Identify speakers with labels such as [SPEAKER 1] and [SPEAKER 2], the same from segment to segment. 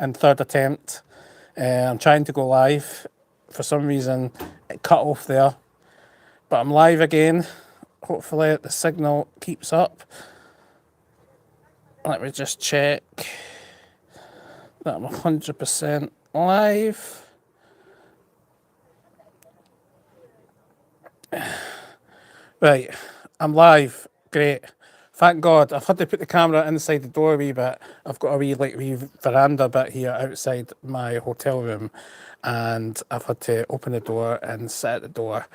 [SPEAKER 1] and third attempt. I'm trying to go live. For some reason, it cut off there. But I'm live again. Hopefully the signal keeps up. Let me just check that I'm 100% live. Right, I'm live. Great. Thank God. I've had to put the camera inside the door a wee bit. I've got a wee veranda bit here outside my hotel room, and I've had to open the door and sit at the door.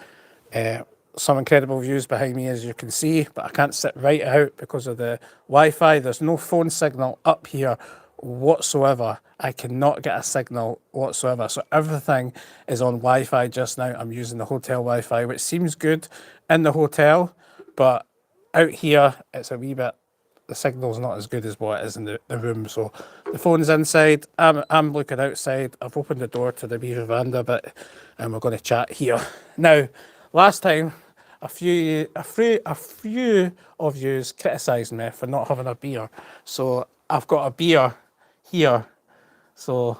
[SPEAKER 1] Some incredible views behind me, as you can see, but I can't sit right out because of the Wi-Fi. There's no phone signal up here whatsoever. I cannot get a signal whatsoever. So everything is on Wi-Fi just now. I'm using the hotel Wi-Fi, which seems good in the hotel, but out here it's a wee bit, the signal's not as good as what it is in the room. So the phone's inside, I'm looking outside. I've opened the door to the wee veranda bit, and we're going to chat here. Now, last time, a few of you criticised me for not having a beer. So I've got a beer here. So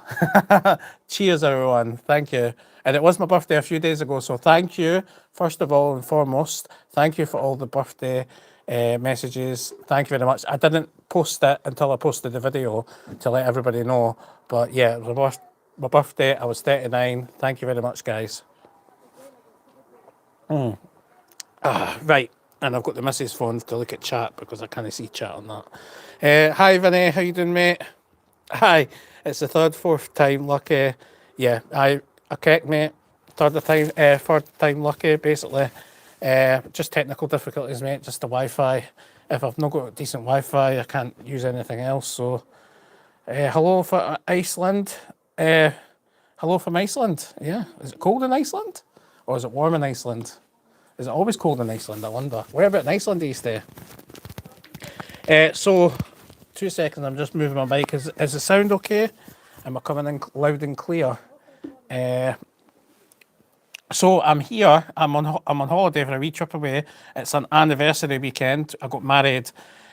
[SPEAKER 1] cheers everyone, thank you. And it was my birthday a few days ago, so thank you, first of all and foremost. Thank you for all the birthday messages. Thank you very much. I didn't post it until I posted the video to let everybody know. But yeah, it was my birthday, I was 39. Thank you very much, guys. Right, and I've got the missus phone to look at chat because I can't see chat on that. Hi Vinny, how you doing, mate? Hi, it's the fourth time lucky. Yeah, I correct, mate. Third time lucky, basically. Just technical difficulties, mate. Just the Wi-Fi. If I've not got decent Wi-Fi, I can't use anything else. So, hello for Iceland. Hello from Iceland. Yeah, is it cold in Iceland, or is it warm in Iceland? Is it always cold in Iceland? I wonder. Where about in Iceland do you stay? So, 2 seconds. I'm just moving my mic. Is the sound okay? Am I coming in loud and clear? So I'm here. I'm on holiday for a wee trip away. It's an anniversary weekend. I got married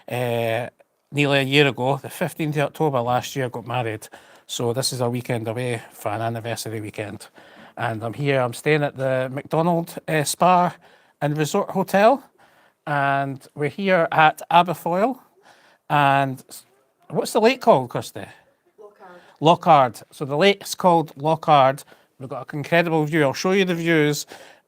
[SPEAKER 1] nearly a year ago. The 15th of October last year, I got married. So this is a weekend away for an anniversary weekend. And I'm here. I'm staying at the McDonald Spa and Resort Hotel. And we're here at Aberfoyle. And what's the lake called, Kirsty? Lockhard. So the lake's called Lockhard. We've got an incredible view. I'll show you the views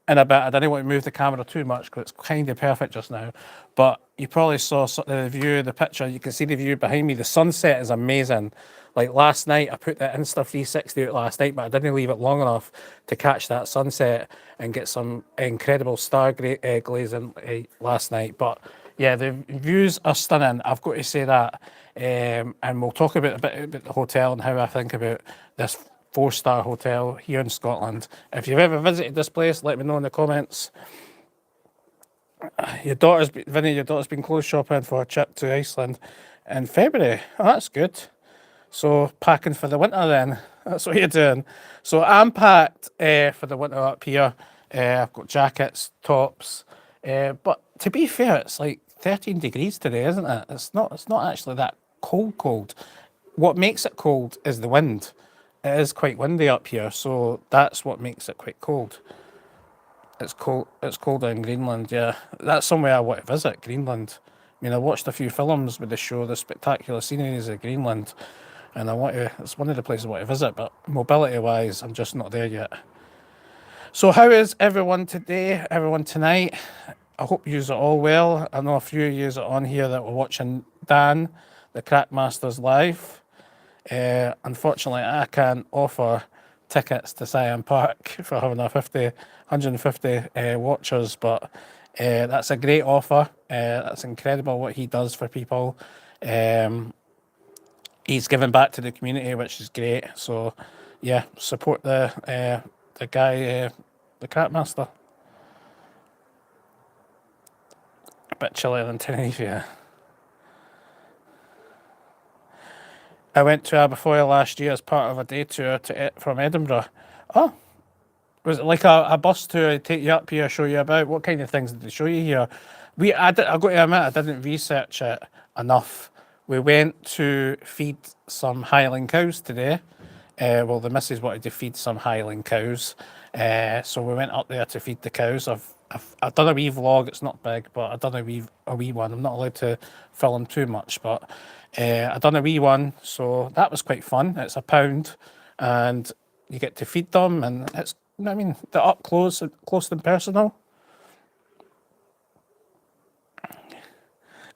[SPEAKER 1] in a bit. I didn't want to move the camera too much because it's kind of perfect just now. But you probably saw the view, the picture. You can see the view behind me. The sunset is amazing. Like last night, I put the Insta 360 out last night, but I didn't leave it long enough to catch that sunset and get some incredible star glazing last night. But yeah, the views are stunning. I've got to say that. And we'll talk a bit about the hotel and how I think about this 4-star hotel here in Scotland. If you've ever visited this place, let me know in the comments. Your daughter's been clothes shopping for a trip to Iceland in February. Oh, that's good. So packing for the winter then. That's what you're doing. So I'm packed for the winter up here. I've got jackets, tops. But to be fair, it's like 13 degrees today, isn't it? It's not actually that cold. What makes it cold is the wind. It is quite windy up here, so that's what makes it quite cold. It's colder in Greenland, yeah. That's somewhere I want to visit, Greenland. I mean, I watched a few films with the show, The Spectacular Sceneries of Greenland, and it's one of the places I want to visit, but mobility-wise, I'm just not there yet. So how is everyone today, everyone tonight? I hope you are all well. I know a few of you are on here that were watching Dan, the Crackmasters live. Unfortunately, I can't offer tickets to Siam Park for having 150 watchers, but that's a great offer. That's incredible what he does for people. He's given back to the community, which is great. So, yeah, support the guy, the Crackmaster. A bit chillier than Tenerife, yeah. I went to Aberfoyle last year as part of a day tour from Edinburgh. Oh, was it like a bus tour to take you up here, show you about? What kind of things did they show you here? I've got to admit, I didn't research it enough We went to feed some Highland cows today. Well, the missus wanted to feed some Highland cows, so we went up there to feed the cows. I've done a wee vlog. It's not big, but I've done a wee one. I'm not allowed to film too much, but I've done a wee one, so that was quite fun. It's £1, and you get to feed them, and it's, you know what I mean, they're up close and personal.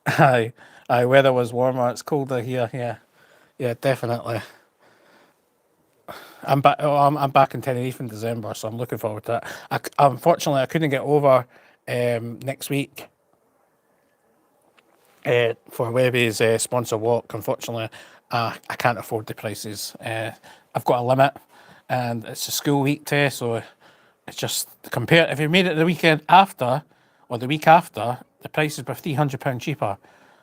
[SPEAKER 1] Aye, aye. Weather was warmer. It's colder here. Yeah, yeah, definitely. I'm back. Oh, I'm back in Tenerife in December, so I'm looking forward to it. Unfortunately, I couldn't get over next week for Webby's sponsor walk. Unfortunately, I can't afford the prices. I've got a limit, and it's a school week too, so it's just compare. If you made it the weekend after or the week after, the prices were £300 cheaper.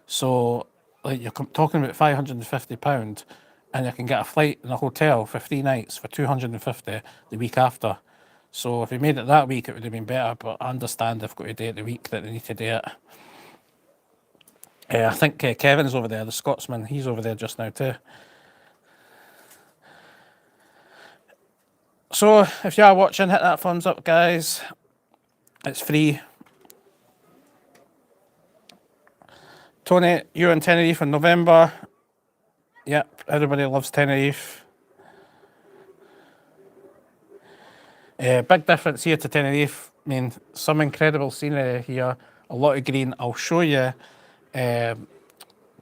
[SPEAKER 1] So, like, you're talking about £550, and you can get a flight and a hotel for 3 nights for £250 the week after. So if you made it that week, it would have been better. But I understand they've got to do it the week that they need to do it. I think Kevin's over there, the Scotsman. He's over there just now too. So if you are watching, hit that thumbs up, guys. It's free. Tony, you're in Tenerife in November. Yep, everybody loves Tenerife. Big difference here to Tenerife. I mean, some incredible scenery here. A lot of green. I'll show you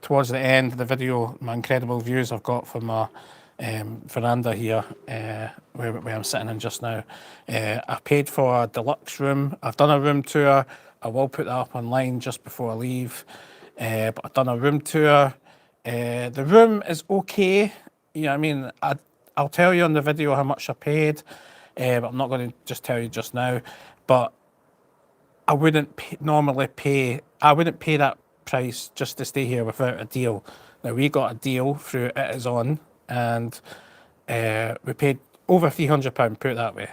[SPEAKER 1] towards the end of the video my incredible views I've got from my veranda here, where I'm sitting in just now. I paid for a deluxe room. I've done a room tour. I will put that up online just before I leave. But I've done a room tour. The room is okay. You know what I mean? I'll tell you on the video how much I paid, but I'm not going to just tell you just now. But I wouldn't normally pay. I wouldn't pay that price just to stay here without a deal. Now we got a deal through It Is On, and we paid over £300, put it that way.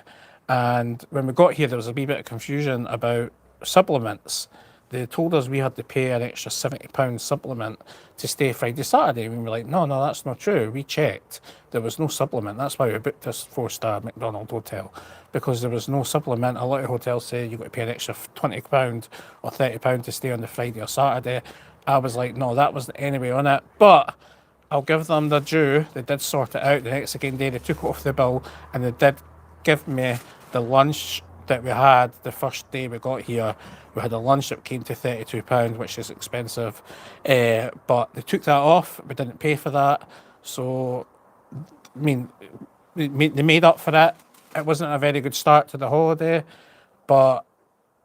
[SPEAKER 1] And when we got here, there was a wee bit of confusion about supplements. They told us we had to pay an extra £70 supplement to stay Friday, Saturday. And we were like, no, that's not true. We checked. There was no supplement. That's why we booked this 4-star McDonald hotel, because there was no supplement. A lot of hotels say you've got to pay an extra £20 or £30 to stay on the Friday or Saturday. I was like, no, that wasn't anyway on it. But I'll give them their due. They did sort it out. The next again day, they took it off the bill, and they did give me the lunch that we had the first day we got here. We had a lunch that came to £32, which is expensive, but they took that off. We didn't pay for that, so I mean, they made up for it. It wasn't a very good start to the holiday, but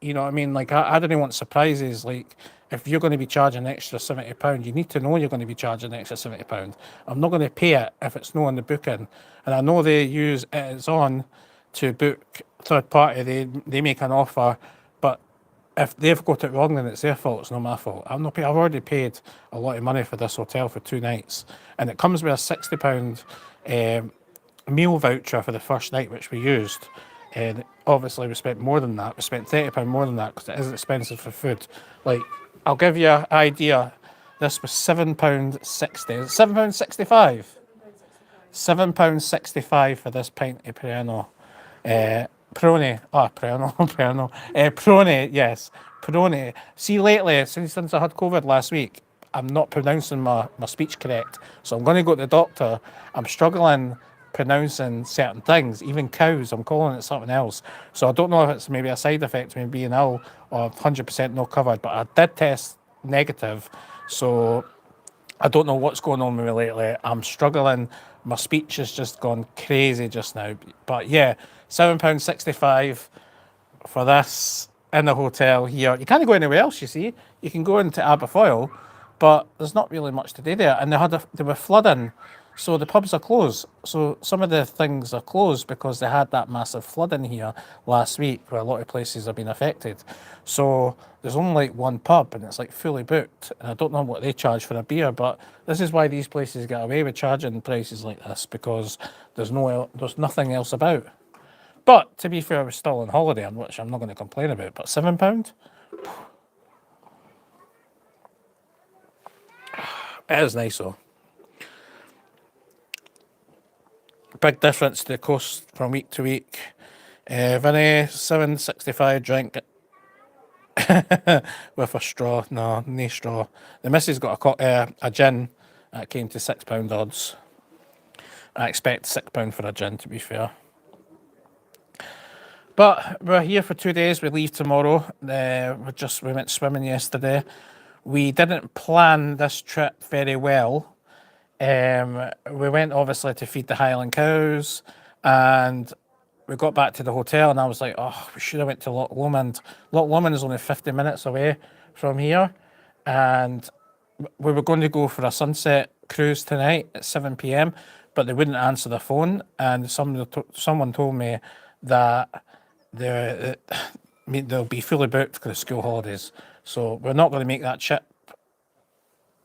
[SPEAKER 1] you know what I mean? Like, I didn't want surprises. Like, if you're going to be charging an extra £70, you need to know you're going to be charging an extra £70. I'm not going to pay it if it's not on the booking. And I know they use It's On to book third party. They make an offer, but if they've got it wrong, then it's their fault. It's not my fault. I've already paid a lot of money for this hotel for 2 nights, and it comes with a £60 meal voucher for the first night, which we used. And obviously we spent more than that. We spent £30 more than that because it is expensive for food. Like, I'll give you an idea. This was £7.60. £7.65. £7.65 for this pint of Perano. Prone. Prone, yes. Prone. See, lately, since I had COVID last week, I'm not pronouncing my speech correct. So I'm going to go to the doctor. I'm struggling pronouncing certain things, even cows. I'm calling it something else. So I don't know if it's maybe a side effect of me being ill or 100% not covered, but I did test negative. So I don't know what's going on with me lately. I'm struggling. My speech has just gone crazy just now. But yeah, £7.65 for this in the hotel here. You can't go anywhere else, you see. You can go into Aberfoyle, but there's not really much to do there. And they were flooding, so the pubs are closed. So some of the things are closed because they had that massive flooding here last week, where a lot of places have been affected. So there's only like one pub, and it's like fully booked. And I don't know what they charge for a beer, but this is why these places get away with charging prices like this, because there's nothing else about. But to be fair, we're still on holiday, which I'm not going to complain about. But £7? It is nice though. Big difference to the cost from week to week. Vinny, 7.65 drink with a straw. No straw. The missus got a gin that came to £6 odds. I expect £6 for a gin, to be fair. But we're here for 2 days. We leave tomorrow. We went swimming yesterday. We didn't plan this trip very well. We went obviously to feed the Highland cows, and we got back to the hotel, and I was like, oh, we should have went to Loch Lomond. Loch Lomond is only 50 minutes away from here, and we were going to go for a sunset cruise tonight at 7 p.m, but they wouldn't answer the phone, and someone told me that they'll be fully booked for the school holidays. So we're not going to make that trip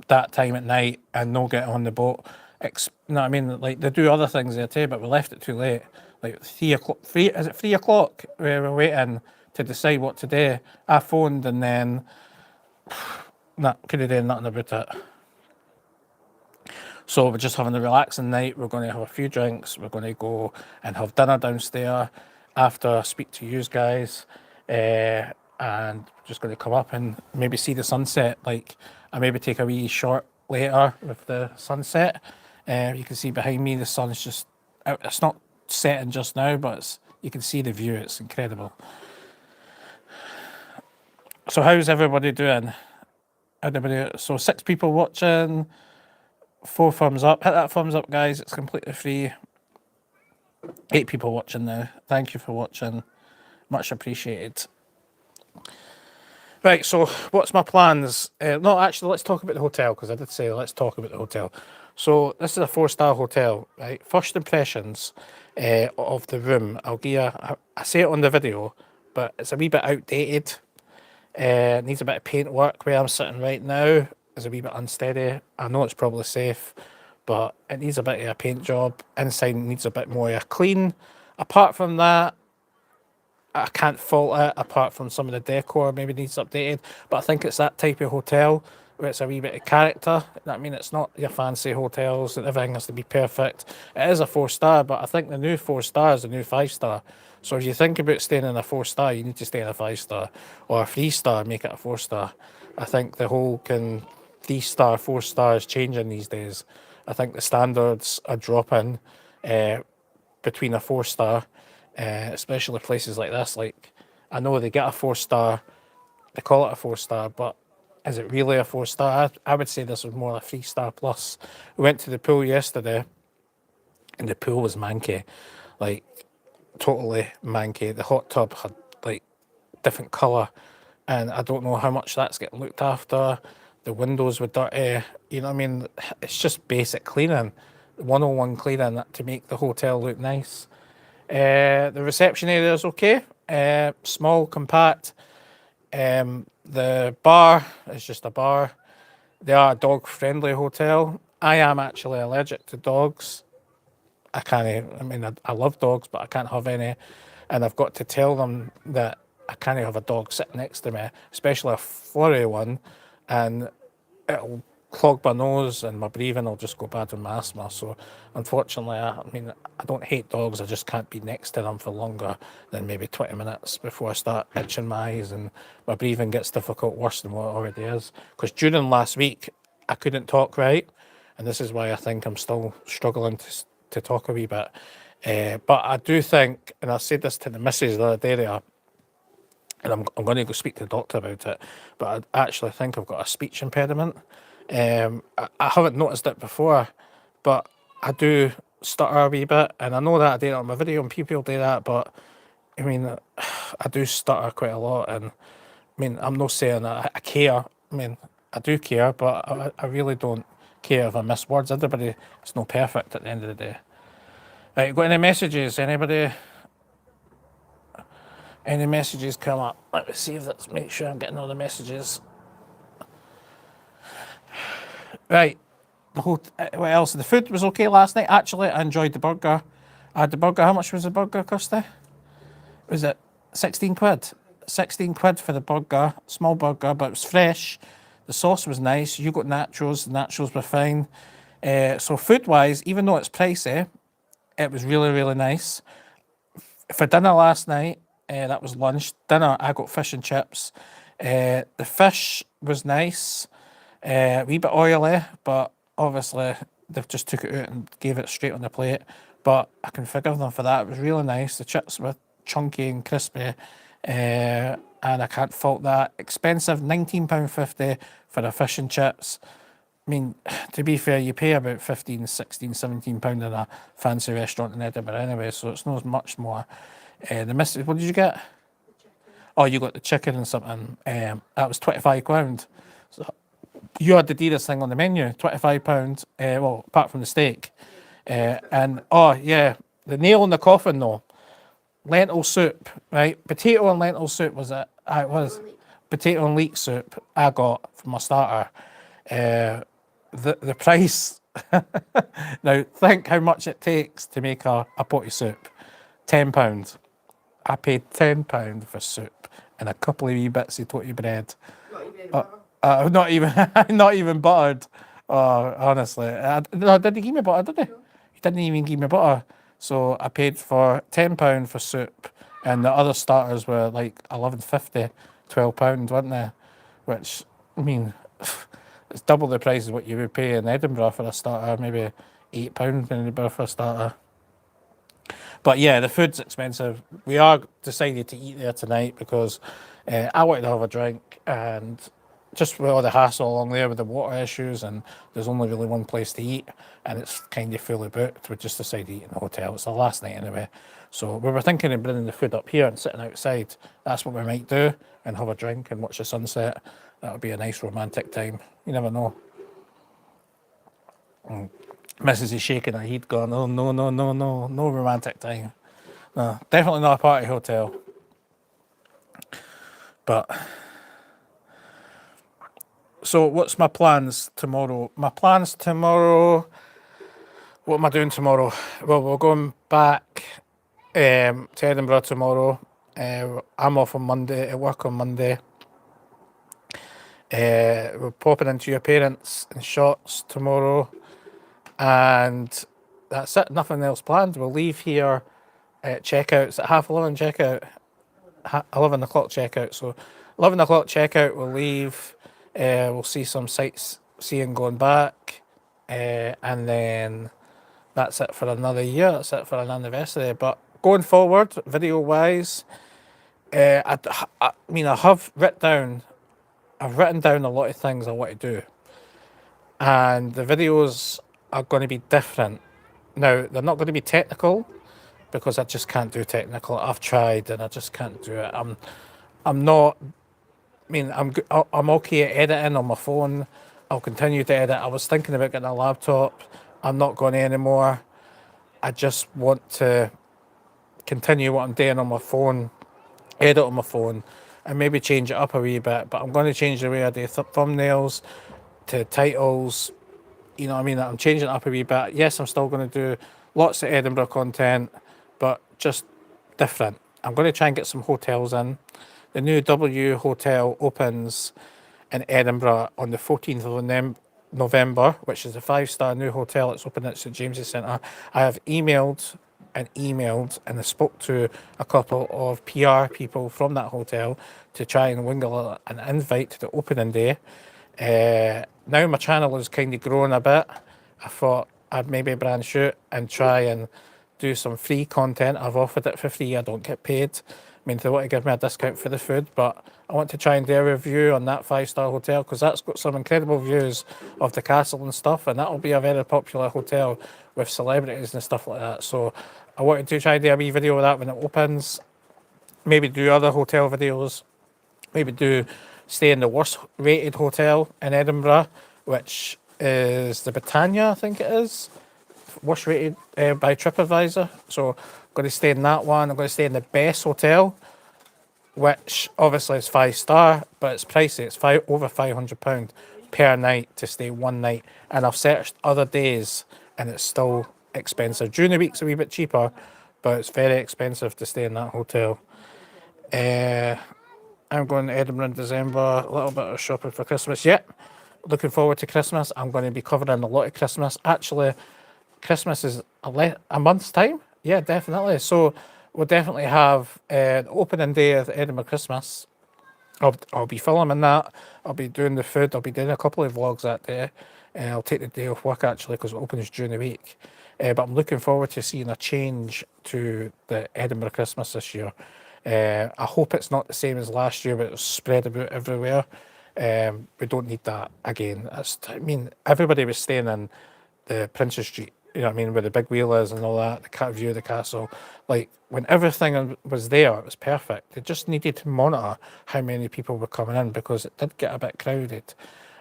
[SPEAKER 1] that time at night and no get on the boat. You know what I mean? Like, they do other things there too, but we left it too late. Like 3 o'clock. Is it 3 o'clock? We were waiting to decide what to do. I phoned and then couldn't do nothing about it. So we're just having a relaxing night. We're going to have a few drinks. We're going to go and have dinner downstairs after I speak to you guys. And just going to come up and maybe see the sunset. Like, I maybe take a wee shot later with the sunset. You can see behind me the sun's just, it's not setting just now, but you can see the view. It's incredible. So how's everybody doing? So 6 people watching, 4 thumbs up. Hit that thumbs up, guys. It's completely free. 8 people watching now. Thank you for watching. Much appreciated. Right, so what's my plans? No, actually, let's talk about the hotel, because I did say let's talk about the hotel. So this is a 4-star hotel, right? First impressions of the room. I'll give you, I say it on the video, but it's a wee bit outdated. It needs a bit of paint work where I'm sitting right now. It's a wee bit unsteady. I know it's probably safe, but it needs a bit of a paint job. Inside needs a bit more of a clean. Apart from that, I can't fault it, apart from some of the decor maybe needs updated. But I think it's that type of hotel where it's a wee bit of character. I mean, it's not your fancy hotels and everything has to be perfect. It is a 4-star, but I think the new 4-star is the new 5-star. So if you think about staying in a 4-star, you need to stay in a 5-star. Or a 3-star, make it a 4-star. I think the whole 3-star, 4-star is changing these days. I think the standards are dropping between a 4-star, especially places like this. Like, I know they get a 4-star, they call it a 4-star, but is it really a 4-star? I would say this was more a 3-star plus. We went to the pool yesterday, and the pool was manky, like totally manky. The hot tub had like different colour, and I don't know how much that's getting looked after. The windows were dirty, you know what I mean? It's just basic cleaning, 101 cleaning to make the hotel look nice. The reception area is okay, small, compact. The bar is just a bar. They are a dog-friendly hotel. I am actually allergic to dogs. I love dogs, but I can't have any. And I've got to tell them that I can't have a dog sitting next to me, especially a furry one, and it'll clog my nose and my breathing will just go bad with my asthma. So unfortunately, I don't hate dogs, I just can't be next to them for longer than maybe 20 minutes before I start itching my eyes and my breathing gets difficult, worse than what it already is. Because during last week, I couldn't talk right, and this is why I think I'm still struggling to talk a wee bit. But I do think, and I said this to the missus the other day there, and I'm going to go speak to the doctor about it, but I actually think I've got a speech impediment. I haven't noticed it before, but I do stutter a wee bit, and I know that I did it on my video and people do that, but I mean, I do stutter quite a lot, and I mean, I'm not saying that I care. I mean, I do care, but I really don't care if I miss words. Everybody is not perfect at the end of the day. Right, got any messages? Anybody? Any messages come up? Let me see if that's, make sure I'm getting all the messages. Right, what else? The food was okay last night. Actually, I enjoyed the burger. I had the burger. How much was the burger, Kirsty? Was it 16 quid? 16 quid for the burger. Small burger, but it was fresh. The sauce was nice. You got nachos. The nachos were fine. So food wise, even though it's pricey, it was really, really nice. For dinner last night, that was lunch. Dinner, I got fish and chips. The fish was nice, a wee bit oily, but obviously they've just took it out and gave it straight on the plate. But I can forgive them for that. It was really nice. The chips were chunky and crispy, and I can't fault that. Expensive, £19.50 for the fish and chips. I mean, to be fair, you pay about 15, 16, £17 in a fancy restaurant in Edinburgh anyway, so it's not much more. What did you get? Oh, you got the chicken and something. That was £25. So you had the dearest thing on the menu, £25. Well, apart from the steak. And oh yeah, the nail in the coffin though. Lentil soup, right? Potato and lentil soup was it? It was potato and leek soup. I got for my starter. The price. Now think how much it takes to make a potty soup. £10. I paid £10 for soup and a couple of wee bits of totty bread. Not even not even buttered. Oh, honestly, no, did he give me butter? Did he? He didn't even give me butter. So I paid for £10 for soup, and the other starters were like £11.50, £12, weren't they? Which I mean, it's double the price of what you would pay in Edinburgh for a starter. Maybe £8 in Edinburgh for a starter. But yeah, the food's expensive. We are decided to eat there tonight because I wanted to have a drink, and just with all the hassle along there with the water issues, and there's only really one place to eat, and it's kind of fully booked. We just decided to eat in the hotel. It's the last night anyway. So we were thinking of bringing the food up here and sitting outside. That's what we might do, and have a drink and watch the sunset. That would be a nice romantic time. You never know. Mrs. is shaking her head going, oh, no, no, no, no, no romantic time. No, definitely not a party hotel. But, so what's my plans tomorrow? My plans tomorrow, what am I doing tomorrow? Well, we're going back to Edinburgh tomorrow. I'm off on Monday, at work on Monday. We're popping into your parents in Shots tomorrow. And that's it, nothing else planned. We'll leave here at checkout. It's at 11:30 checkout, 11 o'clock checkout. So 11 o'clock checkout, we'll leave. We'll see some sightseeing going back. And then that's it for another year. That's it for an anniversary. But going forward, video-wise, I mean, I've written down a lot of things I want to do. And the videos are going to be different. Now, they're not going to be technical because I just can't do technical. I've tried and I just can't do it. I'm not, I mean, I'm okay at editing on my phone. I'll continue to edit. I was thinking about getting a laptop. I'm not going to anymore. I just want to continue what I'm doing on my phone, edit on my phone, and maybe change it up a wee bit. But I'm going to change the way I do thumbnails, to titles. You know what I mean? I'm changing it up a wee bit. Yes, I'm still going to do lots of Edinburgh content, but just different. I'm going to try and get some hotels in. The new W Hotel opens in Edinburgh on the 14th of November, which is a 5-star new hotel. It's open at St James's Centre. I have emailed and I spoke to a couple of PR people from that hotel to try and wingle an invite to the opening day. Now my channel is kind of growing a bit. I thought I'd maybe branch out and try and do some free content. I've offered it for free. I don't get paid. I mean, they want to give me a discount for the food, but I want to try and do a review on that 5-star hotel because that's got some incredible views of the castle and stuff, and that'll be a very popular hotel with celebrities and stuff like that. So I wanted to try and do a wee video of that when it opens. Maybe do other hotel videos. Maybe stay in the worst rated hotel in Edinburgh, which is the Britannia, I think it is. Worst rated by TripAdvisor. So I'm going to stay in that one. I'm going to stay in the best hotel, which obviously is 5-star, but it's pricey. It's over £500 per night to stay one night. And I've searched other days and it's still expensive. During the week's a wee bit cheaper, but it's very expensive to stay in that hotel. I'm going to Edinburgh in December. A little bit of shopping for Christmas. Yep. Looking forward to Christmas. I'm going to be covering a lot of Christmas. Actually, Christmas is a month's time. Yeah, definitely. So we'll definitely have the opening day of Edinburgh Christmas. I'll be filming that. I'll be doing the food. I'll be doing a couple of vlogs that day. I'll take the day off work actually because it opens during the week. But I'm looking forward to seeing a change to the Edinburgh Christmas this year. I hope it's not the same as last year, but it's spread about everywhere. We don't need that again. I mean, everybody was staying in the Princes Street, you know what I mean, where the big wheel is and all that, the view of the castle. Like, when everything was there, it was perfect. They just needed to monitor how many people were coming in because it did get a bit crowded.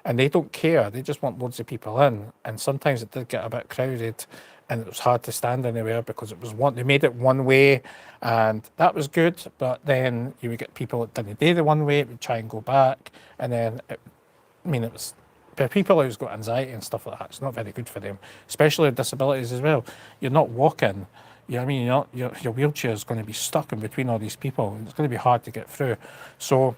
[SPEAKER 1] And they don't care, they just want loads of people in. And sometimes it did get a bit crowded and it was hard to stand anywhere because it was they made it one way and that was good. But then you would get people that didn't do the one way, would try and go back. And then, it was for people who's got anxiety and stuff like that, it's not very good for them, especially with disabilities as well. You're not walking, you know what I mean? Your wheelchair is going to be stuck in between all these people. It's going to be hard to get through. So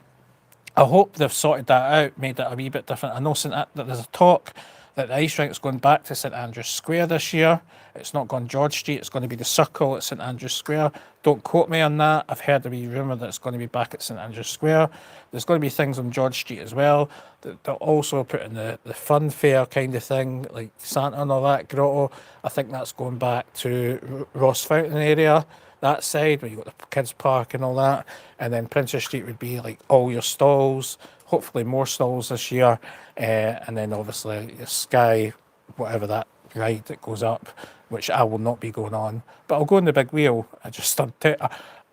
[SPEAKER 1] I hope they've sorted that out, made it a wee bit different. I know that there's a talk that the ice rink's going back to St Andrew's Square this year. It's not going George Street, it's going to be the Circle at St Andrew's Square. Don't quote me on that. I've heard a wee rumour that it's going to be back at St Andrew's Square. There's going to be things on George Street as well. They'll also put in the fun fair kind of thing, like Santa and all that, grotto. I think that's going back to Ross Fountain area, that side, where you've got the kids park and all that. And then Princess Street would be like all your stalls, hopefully more stalls this year. And then obviously the Sky, whatever that ride that goes up, which I will not be going on. But I'll go on the big wheel.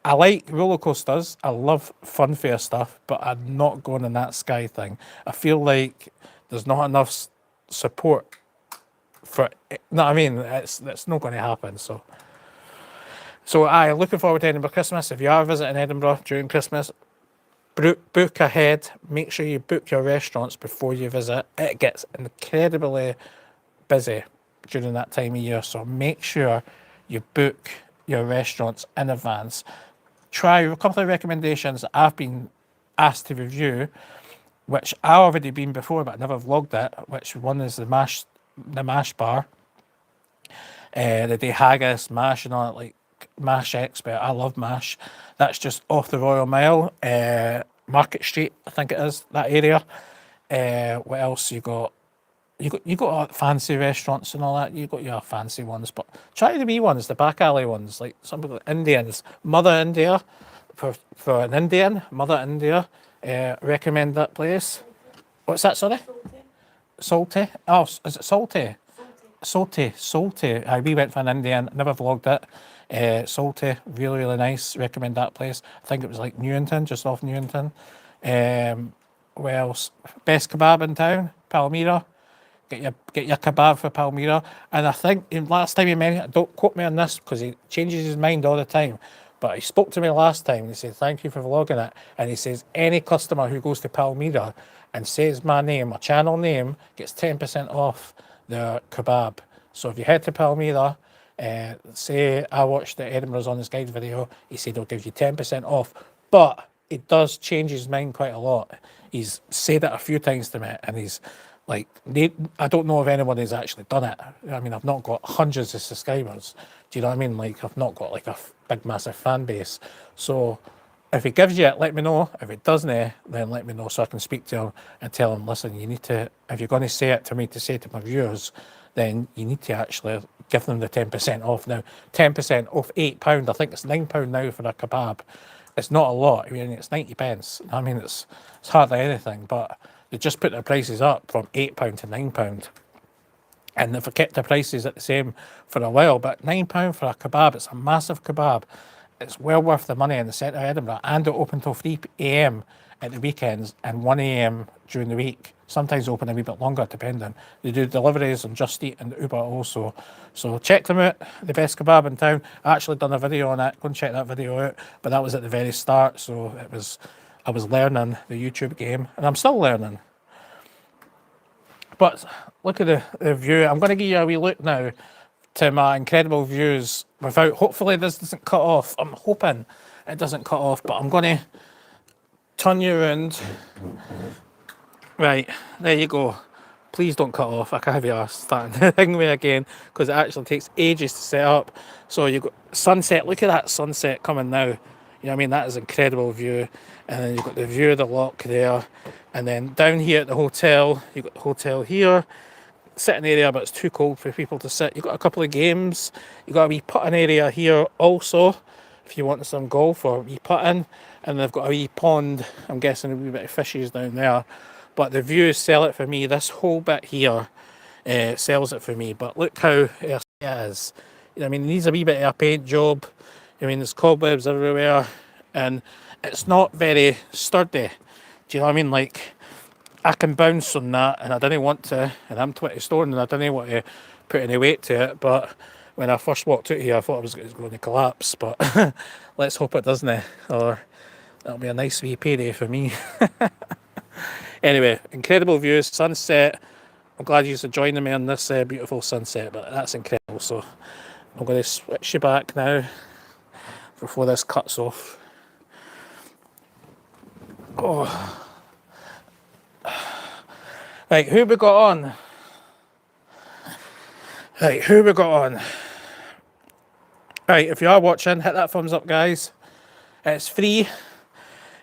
[SPEAKER 1] I like roller coasters. I love fun fair stuff, but I'm not going on that Sky thing. I feel like there's not enough support for it. No, I mean, it's not going to happen. So I looking forward to Edinburgh Christmas. If you are visiting Edinburgh during Christmas, book ahead. Make sure you book your restaurants before you visit. It gets incredibly busy during that time of year, so make sure you book your restaurants in advance. Try a couple of recommendations that I've been asked to review, which I already been before, but I never vlogged it. Which one is the mash bar, the De Haggis mash and all that, like mash expert. I love mash. That's just off the Royal Mile, Market Street, I think it is, that area. What else you got? You got fancy restaurants and all that. You got your fancy ones, but try the wee ones, the back alley ones, like some people Indians. Mother India, for an Indian, Mother India. Recommend that place. What's that? Sorry, salty. Oh, is it salty? Salty. We went for an Indian. Never vlogged it. Salty, really nice. Recommend that place. I think it was like Newington, just off Newington. What else? Best kebab in town, Palmyra. Get your kebab for Palmyra. And I think last time he mentioned, don't quote me on this because he changes his mind all the time, but he spoke to me last time and he said, thank you for vlogging it. And he says, any customer who goes to Palmyra and says my name, my channel name, gets 10% off their kebab. So if you head to Palmyra, say I watched the Edinburgh's on his guide video, he said he'll give you 10% off. But it does change his mind quite a lot. He's said it a few times to me and he's like, I don't know if anyone has actually done it. I mean, I've not got hundreds of subscribers. Do you know what I mean? Like, I've not got like a big, massive fan base. So if he gives you it, let me know. If it doesn't, then let me know so I can speak to him and tell him, listen, you need to, if you're going to say it to me to say to my viewers, then you need to actually give them the 10% off. Now, 10% off £8. I think it's £9 now for a kebab. It's not a lot. I mean, it's 90 pence. I mean, it's hardly anything, but they just put their prices up from £8 to £9. And they've kept the prices at the same for a while. But £9 for a kebab, it's a massive kebab. It's well worth the money in the centre of Edinburgh. And it open till 3 AM at the weekends and 1 AM during the week. Sometimes open a wee bit longer, depending. They do deliveries on Just Eat and Uber also. So check them out, the best kebab in town. I actually done a video on it. Go and check that video out. But that was at the very start, so I was learning the YouTube game, and I'm still learning. But look at the view. I'm going to give you a wee look now to my incredible views without, hopefully this doesn't cut off. I'm hoping it doesn't cut off, but I'm going to turn you around. Right, there you go. Please don't cut off. I can't have you starting the thing way again because it actually takes ages to set up. So you got sunset. Look at that sunset coming now. You know what I mean? That is an incredible view. And then you've got the view of the lock there. And then down here at the hotel, you've got the hotel here. Sitting area, but it's too cold for people to sit. You've got a couple of games. You've got a wee putting area here also, if you want some golf or wee putting. And they've got a wee pond. I'm guessing a wee bit of fishes down there. But the views sell it for me. This whole bit here sells it for me. But look how it is. You know, I mean, it needs a wee bit of a paint job. I mean, there's cobwebs everywhere. And it's not very sturdy. Do you know what I mean? Like, I can bounce on that, and I didn't want to, and I'm 20 stone, and I didn't want to put any weight to it, but when I first walked out here, I thought it was going to collapse, but let's hope it doesn't, or that'll be a nice wee payday for me. Anyway, incredible views, sunset. I'm glad you're joining me on this beautiful sunset, but that's incredible, so I'm going to switch you back now before this cuts off. Oh. Right, who we got on? Right, who we got on? Right, if you are watching, hit that thumbs up, guys. It's free.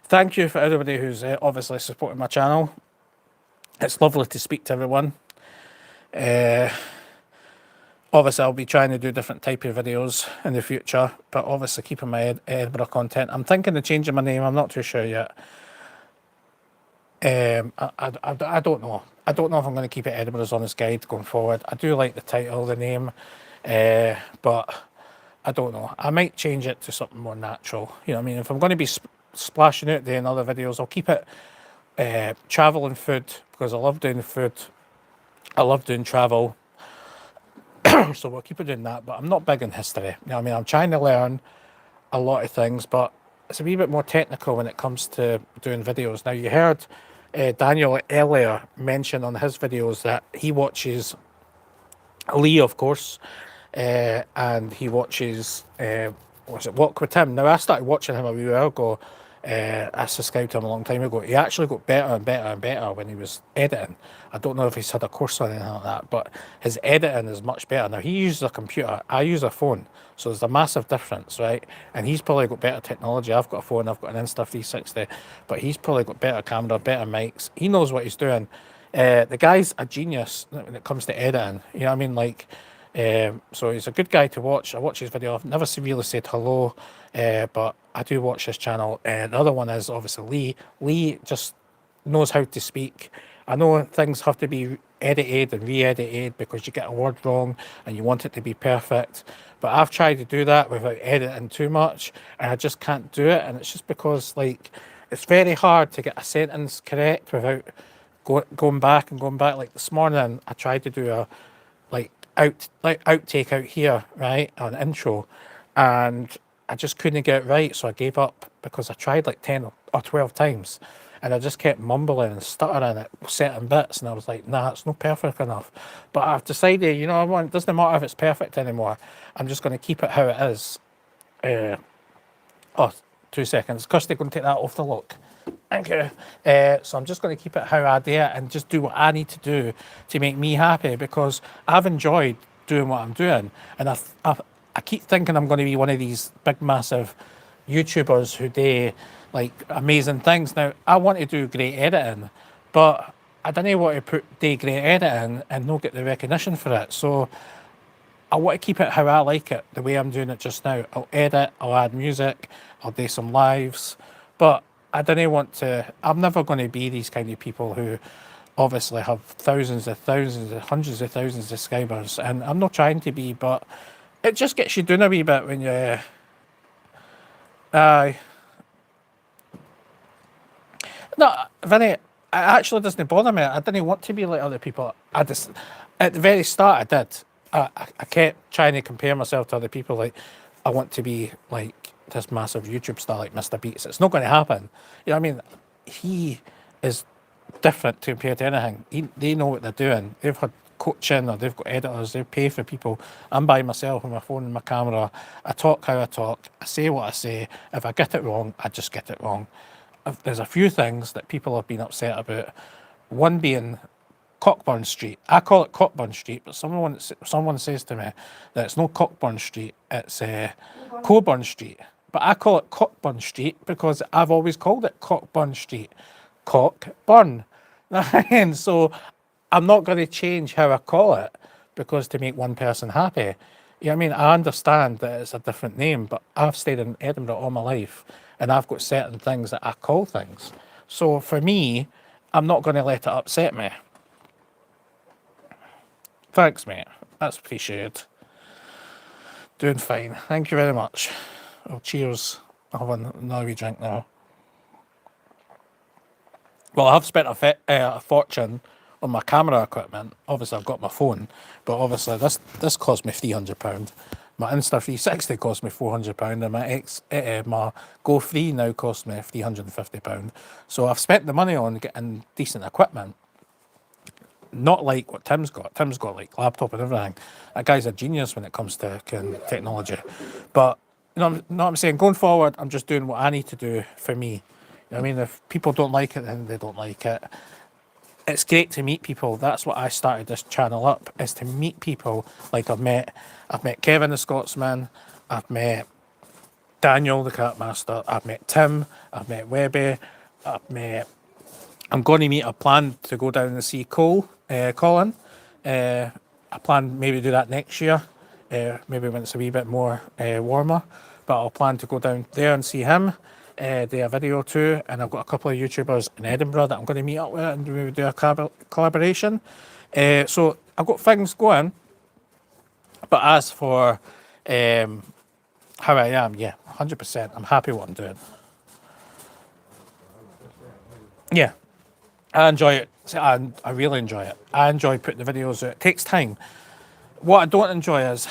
[SPEAKER 1] Thank you for everybody who's obviously supporting my channel. It's lovely to speak to everyone. Obviously, I'll be trying to do different type of videos in the future, but obviously keeping my Edinburgh content. I'm thinking of changing my name. I'm not too sure yet. I don't know. I don't know if I'm going to keep it Edinburgh's Honest Guide going forward. I do like the title, the name, but I don't know. I might change it to something more natural. You know what I mean? If I'm going to be splashing out there in other videos, I'll keep it travel and food, because I love doing food. I love doing travel. So we'll keep it doing that, but I'm not big in history. You know what I mean? I'm trying to learn a lot of things, but it's a wee bit more technical when it comes to doing videos. Now, you heard Daniel earlier mention on his videos that he watches Lee, of course, and he watches Walk with Tim. Now, I started watching him a wee while ago. I subscribed to him a long time ago. He actually got better and better and better when he was editing. I don't know if he's had a course or anything like that, but his editing is much better. Now, he uses a computer, I use a phone, so there's a massive difference, right? And he's probably got better technology. I've got a phone, I've got an Insta360, but he's probably got better camera, better mics. He knows what he's doing. The guy's a genius when it comes to editing. You know what I mean? Like, so he's a good guy to watch. I watch his video. I've never really said hello, but I do watch his channel. And the other one is obviously Lee. Lee just knows how to speak. I know things have to be edited and re-edited because you get a word wrong and you want it to be perfect. But I've tried to do that without editing too much, and I just can't do it. And it's just because, like, it's very hard to get a sentence correct without going back and going back. Like this morning, I tried to do a outtake out here, right, an intro, and I just couldn't get it right, so I gave up because I tried like 10 or 12 times, and I just kept mumbling and stuttering at certain bits, and I was like, nah, it's not perfect enough. But I've decided, you know, it doesn't matter if it's perfect anymore. I'm just going to keep it how it is. Oh, 2 seconds. Kirsty, going to take that off the lock. Thank you. So I'm just going to keep it how I do it and just do what I need to do to make me happy, because I've enjoyed doing what I'm doing, and I keep thinking I'm going to be one of these big massive YouTubers who do like amazing things. Now, I want to do great editing, but I don't want to do great editing and not get the recognition for it. So I want to keep it how I like it, the way I'm doing it just now. I'll edit, I'll add music, I'll do some lives, but I don't want to. I'm never going to be these kind of people who obviously have thousands of hundreds of thousands of subscribers, and I'm not trying to be, but it just gets you doing a wee bit when you no, Vinny, it actually doesn't bother me. I didn't want to be like other people. I just, at the very start, I did. I kept trying to compare myself to other people. Like, I want to be like this massive YouTube star like Mr. Beats. It's not going to happen. You know what I mean? He is different compared to anything. They know what they're doing. They've had coaching, or they've got editors. They pay for people. I'm by myself with my phone and my camera. I talk how I talk. I say what I say. If I get it wrong, I just get it wrong. there's a few things that people have been upset about. One being Cockburn Street. I call it Cockburn Street, but someone says to me that it's no Cockburn Street, it's Coburn Street. But I call it Cockburn Street because I've always called it Cockburn Street. Cockburn. And so I'm not going to change how I call it because to make one person happy. You know what I mean? I understand that it's a different name, but I've stayed in Edinburgh all my life and I've got certain things that I call things. So for me, I'm not going to let it upset me. Thanks, mate. That's appreciated. Doing fine. Thank you very much. Oh, cheers. I'll have another wee drink now. Well, I've spent a fortune on my camera equipment. Obviously, I've got my phone, but obviously this cost me £300. My Insta360 cost me £400, and my Go Free now cost me £350. So I've spent the money on getting decent equipment. Not like what Tim's got. Tim's got like laptop and everything. That guy's a genius when it comes to technology. But you know what I'm saying? Going forward, I'm just doing what I need to do for me. You know what I mean? If people don't like it, then they don't like it. It's great to meet people. That's what I started this channel up, is to meet people. Like I've met Kevin the Scotsman, I've met Daniel the Catmaster, I've met Tim, I've met Webby, I'm going to meet, I plan to go down and see Colin. I plan maybe do that next year, maybe when it's a wee bit more warmer. But I'll plan to go down there and see him, do a video too. And I've got a couple of YouTubers in Edinburgh that I'm going to meet up with and maybe do a collaboration. So I've got things going. But as for how I am, yeah, 100%. I'm happy what I'm doing. Yeah. I enjoy it. I really enjoy it. I enjoy putting the videos out. It takes time. What I don't enjoy is,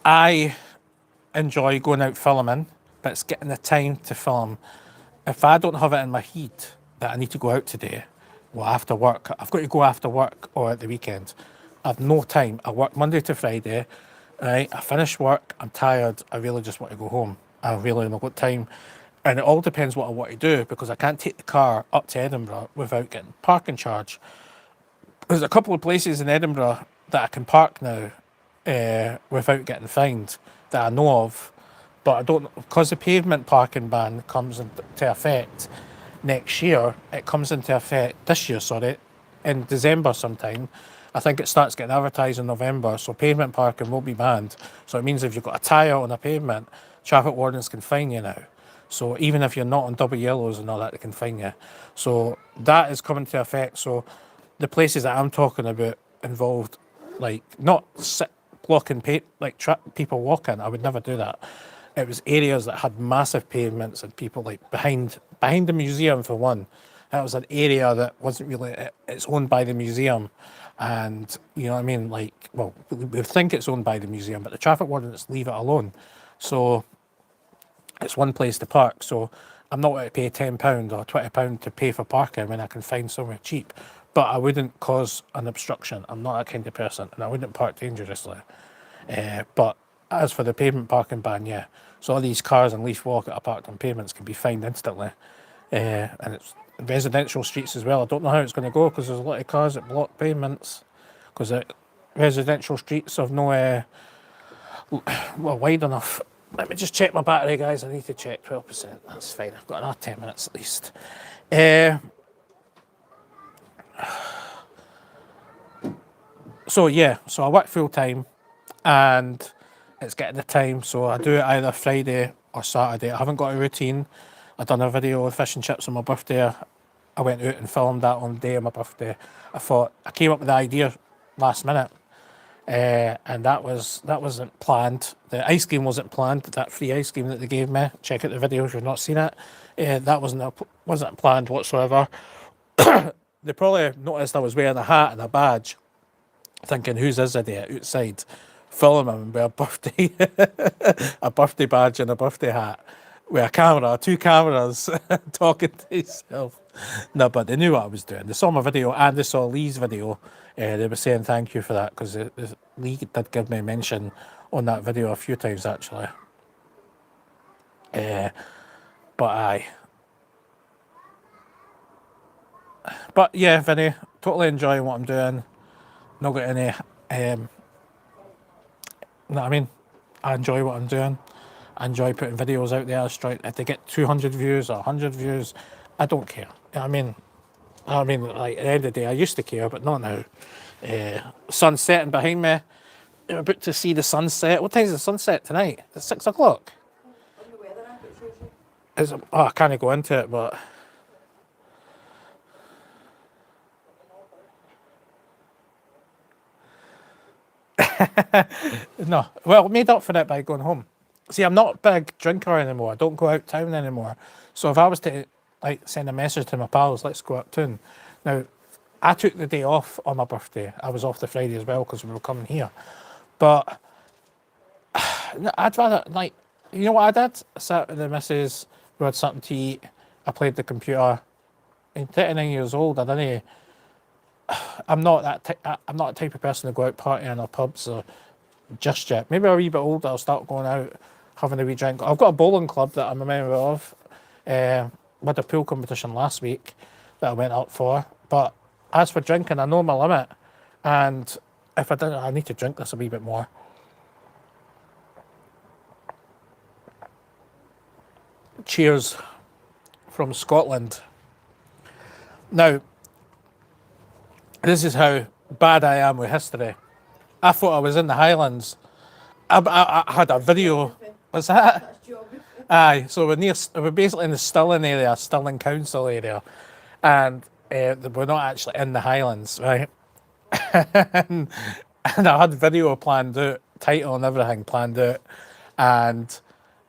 [SPEAKER 1] I enjoy going out filming, but it's getting the time to film. If I don't have it in my head that I need to go out today, well, after work, I've got to go after work or at the weekend. I've no time. I work Monday to Friday, right? I finish work, I'm tired, I really just want to go home. I really not got time. And it all depends what I want to do, because I can't take the car up to Edinburgh without getting parking charge. There's a couple of places in Edinburgh that I can park now without getting fined that I know of, but I don't, because the pavement parking ban comes into effect next year. It comes into effect this year, sorry, in December sometime. I think it starts getting advertised in November, so pavement parking will be banned. So it means if you've got a tyre on a pavement, traffic wardens can fine you now. So even if you're not on double yellows and all that, they can fine you. So that is coming to effect. So the places that I'm talking about involved, like, not blocking people walking. I would never do that. It was areas that had massive pavements and people like behind the museum, for one. That was an area that wasn't really, it's owned by the museum. And you know what I mean? Like, well, we think it's owned by the museum, but the traffic wardens leave it alone. So it's one place to park. So I'm not going to pay £10 or £20 to pay for parking when I can find somewhere cheap. But I wouldn't cause an obstruction. I'm not that kind of person, and I wouldn't park dangerously. But as for the pavement parking ban, yeah. So all these cars and Leaf Walk that are parked on pavements can be fined instantly. And it's residential streets as well. I don't know how it's going to go, because there's a lot of cars that block pavements, because residential streets have no wide enough. Let me just check my battery, guys. I need to check 12%. That's fine. I've got another 10 minutes at least. So yeah, so I work full time, and it's getting the time. So I do it either Friday or Saturday. I haven't got a routine. I done a video of fish and chips on my birthday. I went out and filmed that on the day of my birthday. I came up with the idea last minute. And that wasn't planned. The ice cream wasn't planned. That free ice cream that they gave me. Check out the video if you've not seen it. That wasn't planned whatsoever. They probably noticed I was wearing a hat and a badge, thinking, who's this idiot outside filming him with a birthday badge and a birthday hat with a camera, 2 cameras, talking to himself. No, but they knew what I was doing. They saw my video and they saw Lee's video. They were saying thank you for that, because Lee did give me a mention on that video a few times, actually. But aye. But yeah, Vinny, totally enjoying what I'm doing. Not got any, you know what I mean? I enjoy what I'm doing. I enjoy putting videos out there. If they get 200 views or 100 views, I don't care. You know what I mean, like at the end of the day, I used to care, but not now. Sun setting behind me. I'm about to see the sunset. What time is the sunset tonight? It's 6 o'clock. I can't go into it, but no. Well, made up for it by going home. See, I'm not a big drinker anymore. I don't go out town anymore. So if I was to like send a message to my pals, let's go up town. Now, I took the day off on my birthday. I was off the Friday as well because we were coming here. But I'd rather like, you know what I did? I sat with the missus. We had something to eat. I played the computer. I'm 39 years old. I didn't. I'm not I'm not the type of person to go out partying or pubs or just yet. Maybe a wee bit older, I'll start going out, having a wee drink. I've got a bowling club that I'm a member of. We had a pool competition last week that I went up for. But as for drinking, I know my limit. And if I didn't, I need to drink this a wee bit more. Cheers from Scotland. Now, this is how bad I am with history. I thought I was in the Highlands. I had a video. What's that? Aye, so we're basically in the Stirling area, Stirling Council area, and we're not actually in the Highlands, right? and, and I had video planned out, title and everything planned out, and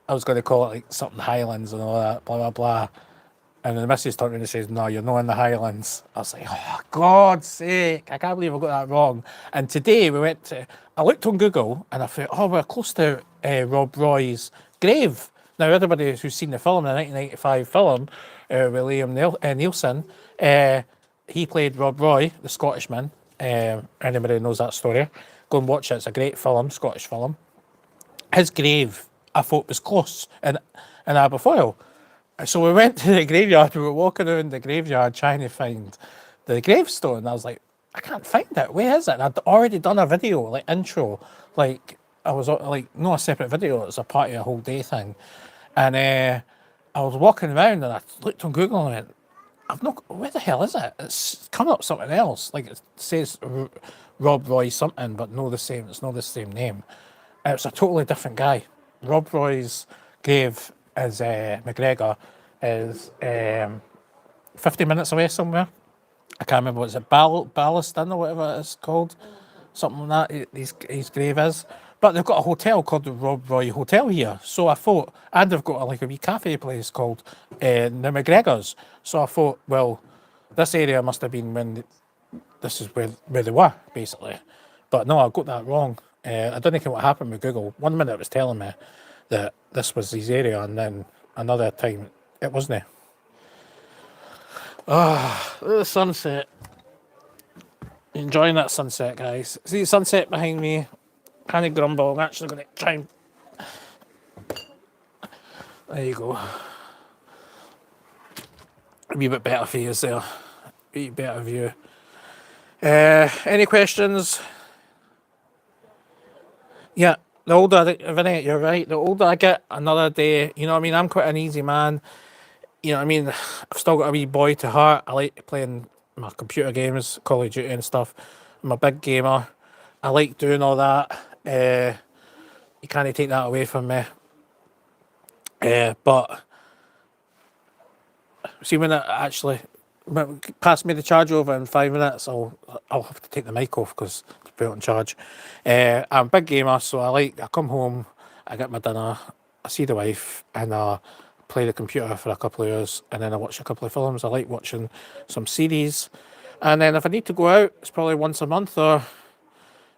[SPEAKER 1] I was going to call it like something Highlands and all that, blah blah blah. And the missus turned around and says, "No, you're not in the Highlands." I was like, "Oh, God's sake, I can't believe I got that wrong." And today I looked on Google and I thought, "Oh, we're close to Rob Roy's grave." Now, everybody who's seen the film, the 1995 film with Liam Neeson, he played Rob Roy, the Scottishman. Anybody who knows that story, go and watch it. It's a great film, Scottish film. His grave, I thought, was close in Aberfoyle. So we went to the graveyard. We were walking around the graveyard trying to find the gravestone. I was like, I can't find it. Where is it? And I'd already done a video, like intro. Like I was like, not a separate video. It was a part of a whole day thing. And I was walking around and I looked on Google and went, I've not. Where the hell is it? It's coming up something else. Like it says Rob Roy something, but no the same. It's not the same name. It's a totally different guy. Rob Roy's grave is McGregor is 50 minutes away somewhere. I can't remember, was it Ballaston or whatever it's called? Something like that, his grave is. But they've got a hotel called the Rob Roy Hotel here. So I thought, and they've got like a wee cafe place called the McGregor's. So I thought, well, this area must have been this is where they were, basically. But no, I got that wrong. I don't know what happened with Google. One minute it was telling me that this was his area, and then another time it wasn't. Ah, the sunset. Enjoying that sunset, guys. See the sunset behind me? Can't grumble. I'm actually going to try and... There you go. A wee bit better for you there. A wee better view. Any questions? Yeah, the older, Vinny, you're right. The older I get, another day. You know what I mean? I'm quite an easy man. You know what I mean? I've still got a wee boy to heart. I like playing my computer games, Call of Duty and stuff. I'm a big gamer. I like doing all that. You can't take that away from me. But see, when it actually pass me the charge over in 5 minutes, I'll have to take the mic off because to put it on charge. I'm a big gamer, so I come home, I get my dinner, I see the wife, and I play the computer for a couple of hours, and then I watch a couple of films. I like watching some series, and then if I need to go out, it's probably once a month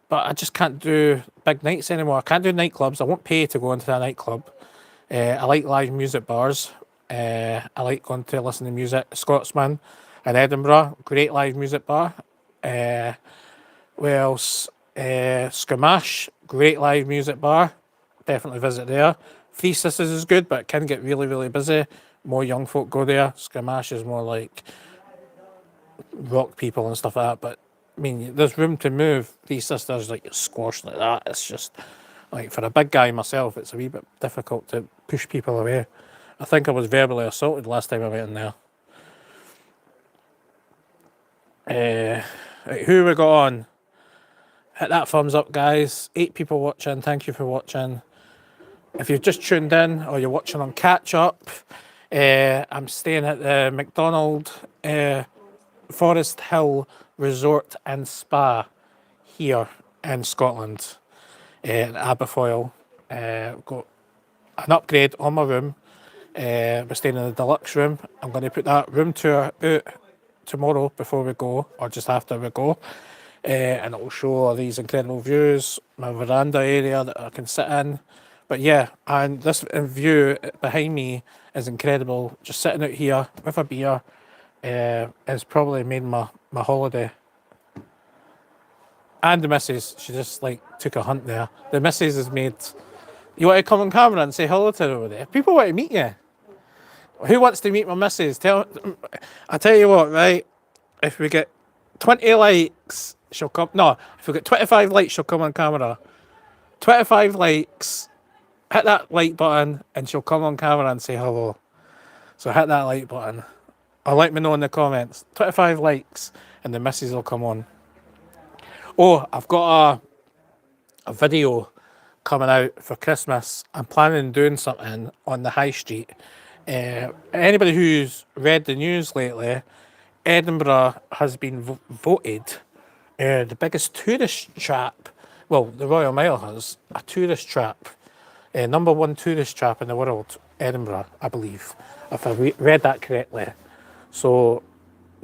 [SPEAKER 1] but I just can't do big nights anymore. I can't do nightclubs. I won't pay to go into a nightclub. I like live music bars. I like going to listen to music. Scotsman in Edinburgh, great live music bar. Where else? Scamash, great live music bar. Definitely visit there. Three Sisters is good, but it can get really, really busy. More young folk go there. Scamash is more like rock people and stuff like that. But I mean, there's room to move. Three Sisters, like squashed like that. It's just like for a big guy myself, it's a wee bit difficult to push people away. I think I was verbally assaulted last time I went in there. Right, who we got on? Hit that thumbs up, guys. 8 people watching. Thank you for watching. If you've just tuned in or you're watching on catch up, I'm staying at the McDonald Forest Hill Resort and Spa here in Scotland, in Aberfoyle. Got an upgrade on my room. We're staying in the deluxe room. I'm going to put that room tour out tomorrow before we go, or just after we go. And it will show all these incredible views, my veranda area that I can sit in. But yeah, and this view behind me is incredible. Just sitting out here with a beer has probably made my holiday. And the missus, she just like took a hunt there. The missus has made... You want to come on camera and say hello to her over there? People want to meet you. Who wants to meet my missus? I tell you what, right? If we get 20 likes, she'll come. No, if we get 25 likes, she'll come on camera. 25 likes, hit that like button, and she'll come on camera and say hello. So hit that like button. Or let me know in the comments. 25 likes, and the missus will come on. Oh, I've got a video coming out for Christmas. I'm planning on doing something on the high street. Anybody who's read the news lately, Edinburgh has been voted the biggest tourist trap. Well, the Royal Mile has a tourist trap, number 1 tourist trap in the world. Edinburgh, I believe, if I read that correctly. So,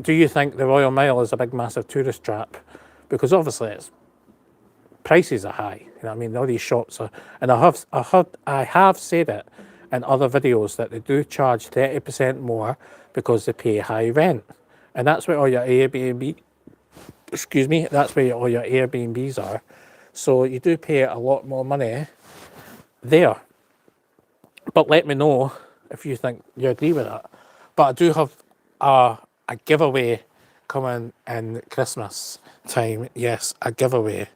[SPEAKER 1] do you think the Royal Mile is a big, massive tourist trap? Because obviously, its prices are high. You know what I mean? All these shops are, and I have said it in other videos that they do charge 30% more because they pay high rent. And that's where all your Airbnb, that's where all your Airbnbs are. So you do pay a lot more money there. But let me know if you think you agree with that. But I do have a giveaway coming in Christmas time. Yes, a giveaway.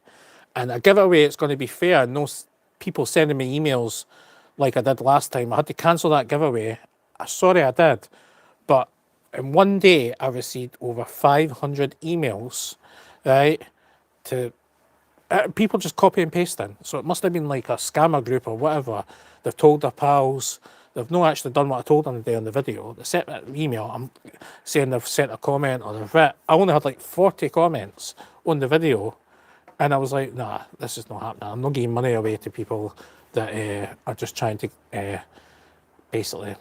[SPEAKER 1] And a giveaway, it's going to be fair. No people sending me emails like I did last time. I had to cancel that giveaway. Sorry I did. But in one day, I received over 500 emails, right, to people just copy and pasting. So it must have been like a scammer group or whatever. They've told their pals. They've not actually done what I told them to do on the video. They sent an email. I'm saying they've sent a comment or they've written. I only had like 40 comments on the video. And I was like, nah, this is not happening. I'm not giving money away to people that are just trying to basically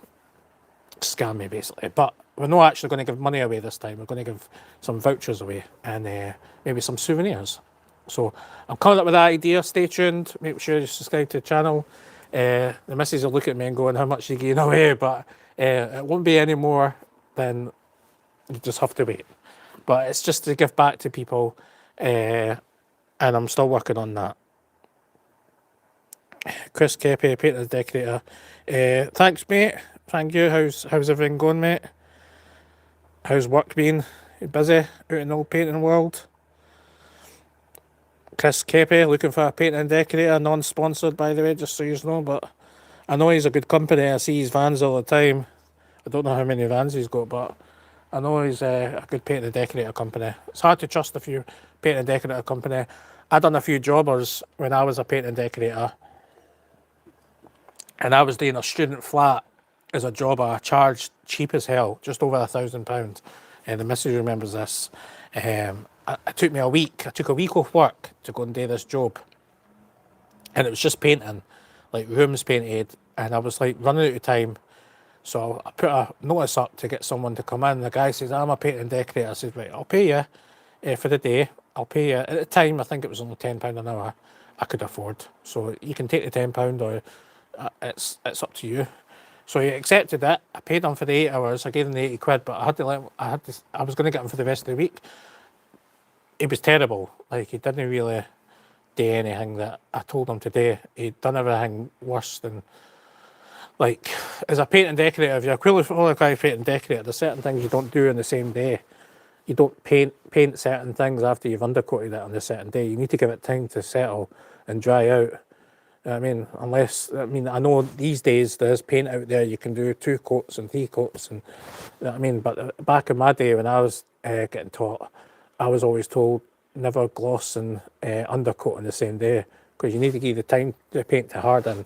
[SPEAKER 1] scam me, basically. But we're not actually going to give money away this time. We're going to give some vouchers away and maybe some souvenirs. So I'm coming up with that idea. Stay tuned. Make sure you subscribe to the channel. The missus will look at me and going, how much are you giving away? But it won't be any more than you just have to wait. But it's just to give back to people. And I'm still working on that. Chris Kepi, painter and decorator. Thanks, mate. Thank you. How's everything going, mate? How's work been? You busy out in the old painting world? Chris Kepi, looking for a painter and decorator, non-sponsored, by the way, just so you know. But I know he's a good company. I see his vans all the time. I don't know how many vans he's got, but I know he's a good painter and decorator company. It's hard to trust a few painter and decorator company. I done a few jobbers when I was a painter and decorator, and I was doing a student flat as a jobber. I charged cheap as hell, just over £1,000. And the missus remembers this. It took me a week. I took a week off work to go and do this job, and it was just painting, like rooms painted, and I was like running out of time. So I put a notice up to get someone to come in. The guy says, I'm a painter and decorator. I said, right, I'll pay you for the day. I'll pay you. At the time, I think it was only £10 an hour I could afford. So you can take the £10 or it's up to you. So he accepted it. I paid him for the 8 hours. I gave him the 80 quid, but I was going to get him for the rest of the week. It was terrible. Like, he didn't really do anything that I told him to do. He'd done everything worse than Like, as a paint and decorator, if you're a qualified paint and decorator, there's certain things you don't do on the same day. You don't paint certain things after you've undercoated it on a certain day. You need to give it time to settle and dry out. I mean, I know these days there's paint out there you can do 2 coats and 3 coats, and I mean, but back in my day when I was getting taught, I was always told never gloss and undercoat on the same day because you need to give the time the paint to harden.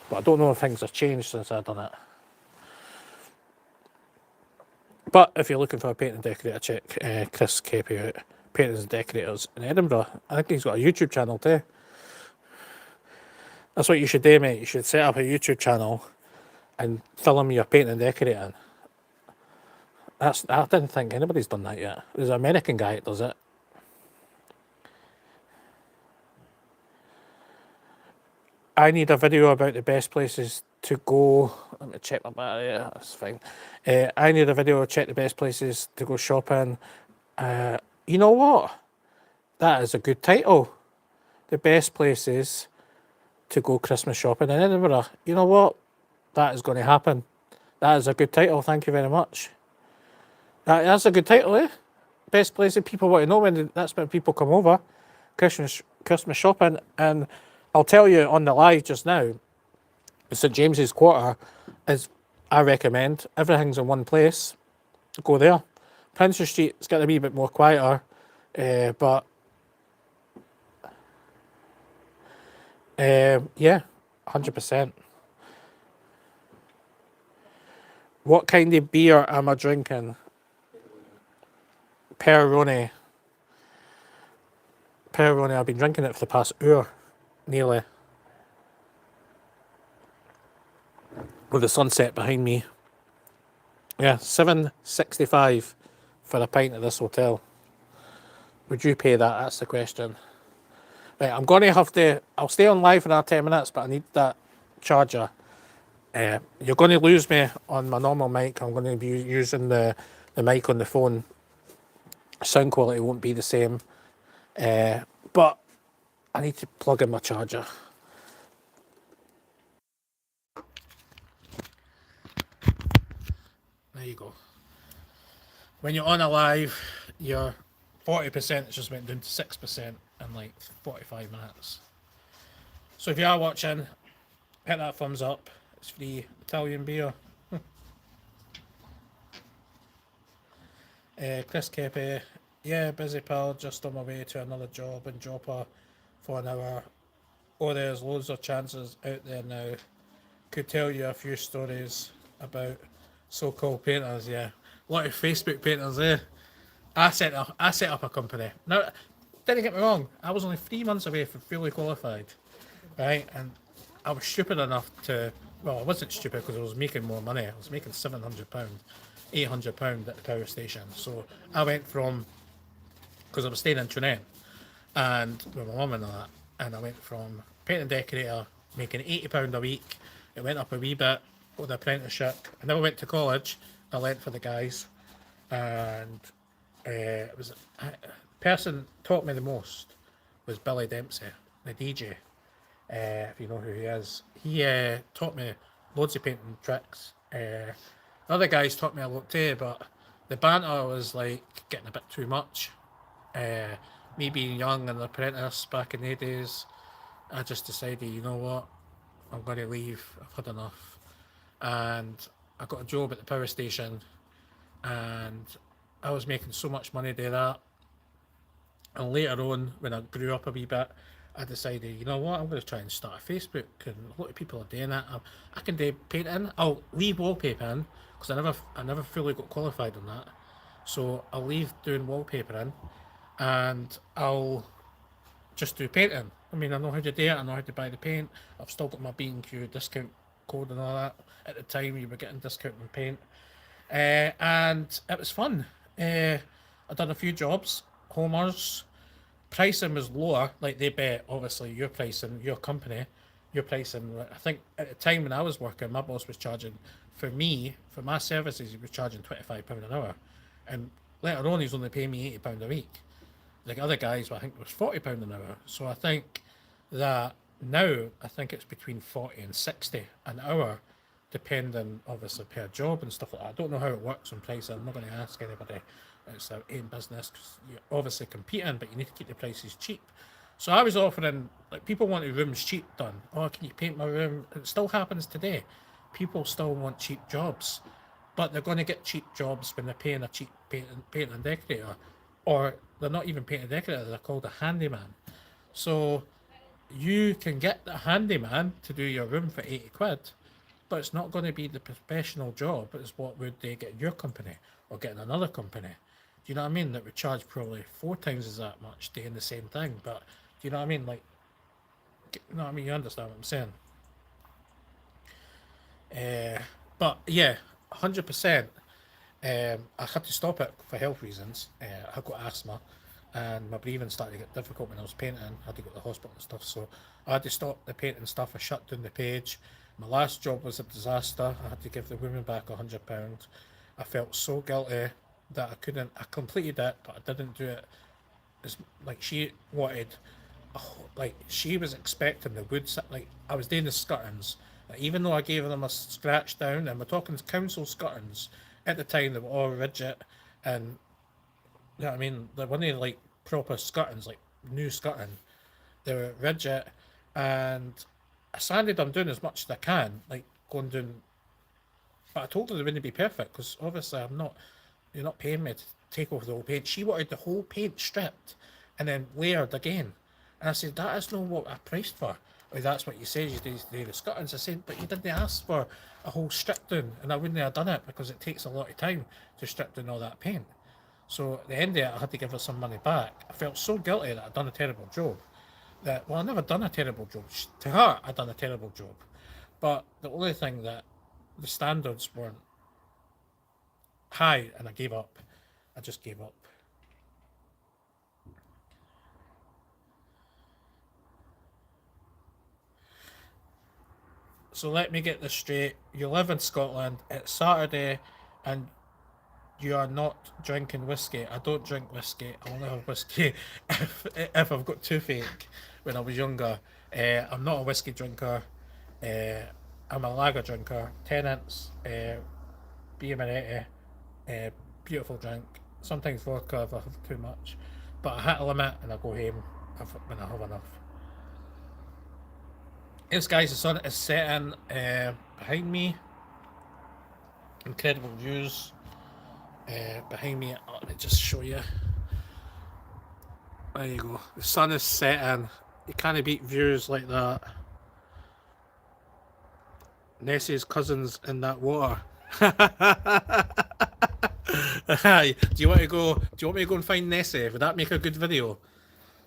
[SPEAKER 1] But I don't know if things have changed since I've done it. But if you're looking for a paint and decorator, check Chris Kepi out. Painters and Decorators in Edinburgh. I think he's got a YouTube channel too. That's what you should do, mate. You should set up a YouTube channel and film your painting and decorating. I didn't think anybody's done that yet. There's an American guy that does it. I need a video about the best places to go. Let me check my battery. Yeah, that's fine. I need a video to check the best places to go shopping. You know what? That is a good title. The best places to go Christmas shopping in Edinburgh. You know what? That is going to happen. That is a good title. Thank you very much. That's a good title, eh? Best places people want to know that's when people come over. Christmas shopping. And I'll tell you on the live just now, St James's Quarter is, I recommend, everything's in one place. Go there. Princess Street is getting a wee bit more quieter, but yeah, 100%. What kind of beer am I drinking? Peroni. I've been drinking it for the past hour, nearly. With the sunset behind me. Yeah, $7.65 for a pint at this hotel. Would you pay that? That's the question. Right, I'm going to have to... I'll stay on live for another 10 minutes, but I need that charger. You're going to lose me on my normal mic. I'm going to be using the mic on the phone. Sound quality won't be the same. But I need to plug in my charger. There you go. When you're on a live, your 40% just went down to 6% in like 45 minutes. So if you are watching, hit that thumbs up. It's free Italian beer. Chris Kepi, yeah, busy pal, just on my way to another job in Joppa for an hour. Oh, there's loads of chances out there now. Could tell you a few stories about so-called painters, yeah. A lot of Facebook painters, eh? I set up a company. Now, didn't get me wrong, I was only 3 months away from fully qualified, right? And I was stupid enough to, well, I wasn't stupid because I was making more money. I was making £700, £800 at the power station. So I went from, because I was staying in Trinent and with my mum and all that, and I went from paint and decorator making £80 a week. It went up a wee bit with the apprenticeship. I never went to college. I went for the guys, and it was the person taught me the most was Billy Dempsey, the DJ. If you know who he is, he taught me loads of painting tricks. Other guys taught me a lot too, but the banter was like getting a bit too much. Me being young and an apprentice back in the days, I just decided, you know what, I'm going to leave. I've had enough, and I got a job at the power station, and I was making so much money doing that. And later on, when I grew up a wee bit, I decided, you know what, I'm going to try and start a Facebook, and a lot of people are doing it. I can do painting. I'll leave wallpapering because I never fully got qualified on that. So I'll leave doing wallpapering, and I'll just do painting. I mean, I know how to do it. I know how to buy the paint. I've still got my B&Q discount code and all that. At the time, you were getting discount on paint, and it was fun. I've done a few jobs, homers. Pricing was lower, like they bet, obviously, your pricing, your company, your pricing. I think at the time when I was working, my boss was charging, for me, for my services, he was charging £25 an hour. And later on, he's only paying me £80 a week. Like other guys, well, I think it was £40 an hour. So I think that now, I think it's between 40 and 60 an hour depending obviously per job and stuff like that. I don't know how it works on pricing. I'm not going to ask anybody. It's their own business because you're obviously competing, but you need to keep the prices cheap. So I was offering, like, people wanted rooms cheap done. Oh, can you paint my room? It still happens today. People still want cheap jobs, but they're going to get cheap jobs when they're paying a cheap paint and decorator, or they're not even paint and decorator. They're called a handyman. So you can get the handyman to do your room for 80 quid, but it's not going to be the professional job. It's what would they get in your company or get in another company. Do you know what I mean? That would charge probably 4 times as that much doing the same thing. But do you know what I mean? Like, you know what I mean? You understand what I'm saying? But yeah, 100%. I had to stop it for health reasons. I got asthma, and my breathing started to get difficult when I was painting. I had to go to the hospital and stuff, so I had to stop the painting stuff. I shut down the page. My last job was a disaster. I had to give the woman back £100. I felt so guilty that I couldn't. I completed it, but I didn't do it. It's like she wanted, like she was expecting the wood. Like I was doing the scuttings. Like, even though I gave them a scratch down, and we're talking council scuttings at the time, they were all rigid, and you know what I mean. They weren't like proper scuttings, like new scutting. They were rigid, and I decided I'm doing as much as I can, like going down. But I told her they wouldn't be perfect because obviously I'm not. You're not paying me to take off the whole paint. She wanted the whole paint stripped and then layered again. And I said, that is not what I priced for. Or that's what you said you do the scuttings. I said, but you didn't ask for a whole strip down, and I wouldn't have done it because it takes a lot of time to strip down all that paint. So at the end of it, I had to give her some money back. I felt so guilty that I'd done a terrible job. That, well, I never done a terrible job. To her, I'd done a terrible job. But the only thing that the standards weren't high, and I gave up. I just gave up. So let me get this straight. You live in Scotland, it's Saturday, and you are not drinking whiskey. I don't drink whiskey. I only have whiskey if I've got toothache when I was younger. I'm not a whiskey drinker. I'm a lager drinker. Tennants, beer Moretti, beautiful drink. Sometimes vodka if I have too much. But I hit a limit and I go home when I have enough. Yes, guys, the sun is setting behind me. Incredible views behind me. Oh, let me just show you. There you go. The sun is setting. You can't beat views like that. Nessie's cousins in that water. Hi. Do you want to go? Do you want me to go and find Nessie? Would that make a good video?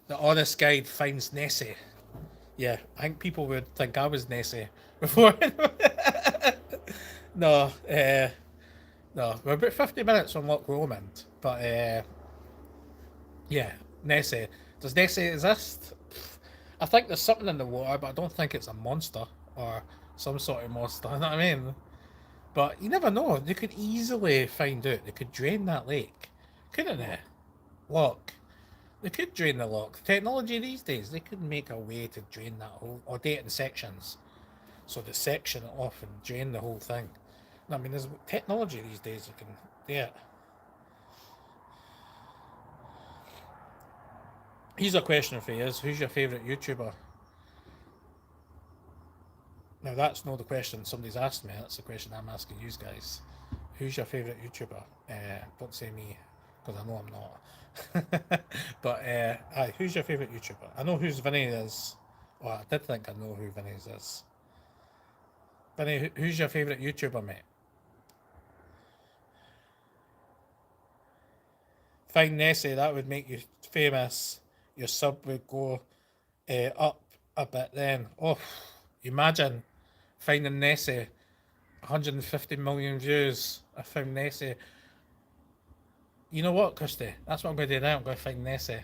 [SPEAKER 1] The honest guide finds Nessie. Yeah, I think people would think I was Nessie before. No, no, we're about 50 minutes from Loch Lomond, but yeah, Nessie. Does Nessie exist? I think there's something in the water, but I don't think it's a monster or some sort of monster. You know what I mean? But you never know. They could easily find out. They could drain that lake, couldn't they? Loch. They could drain the loch. Technology these days, they could make a way to drain that whole, or do it in sections. So they section it off and drain the whole thing. I mean, there's technology these days you can do it. Here's a question for you: who's your favourite YouTuber? Now that's not the question somebody's asked me. That's the question I'm asking you guys. Who's your favourite YouTuber? Don't say me, because I know I'm not. But aye, who's your favourite YouTuber? I know who's Vinny is. Well, I did think I know who Vinny's is. Vinny, who's your favourite YouTuber, mate? Find Nessie, that would make you famous. Your sub would go up a bit then. Oh, imagine finding Nessie. 150 million views. I found Nessie. You know what, Kirsty? That's what I'm going to do now. I'm going to find Nessie.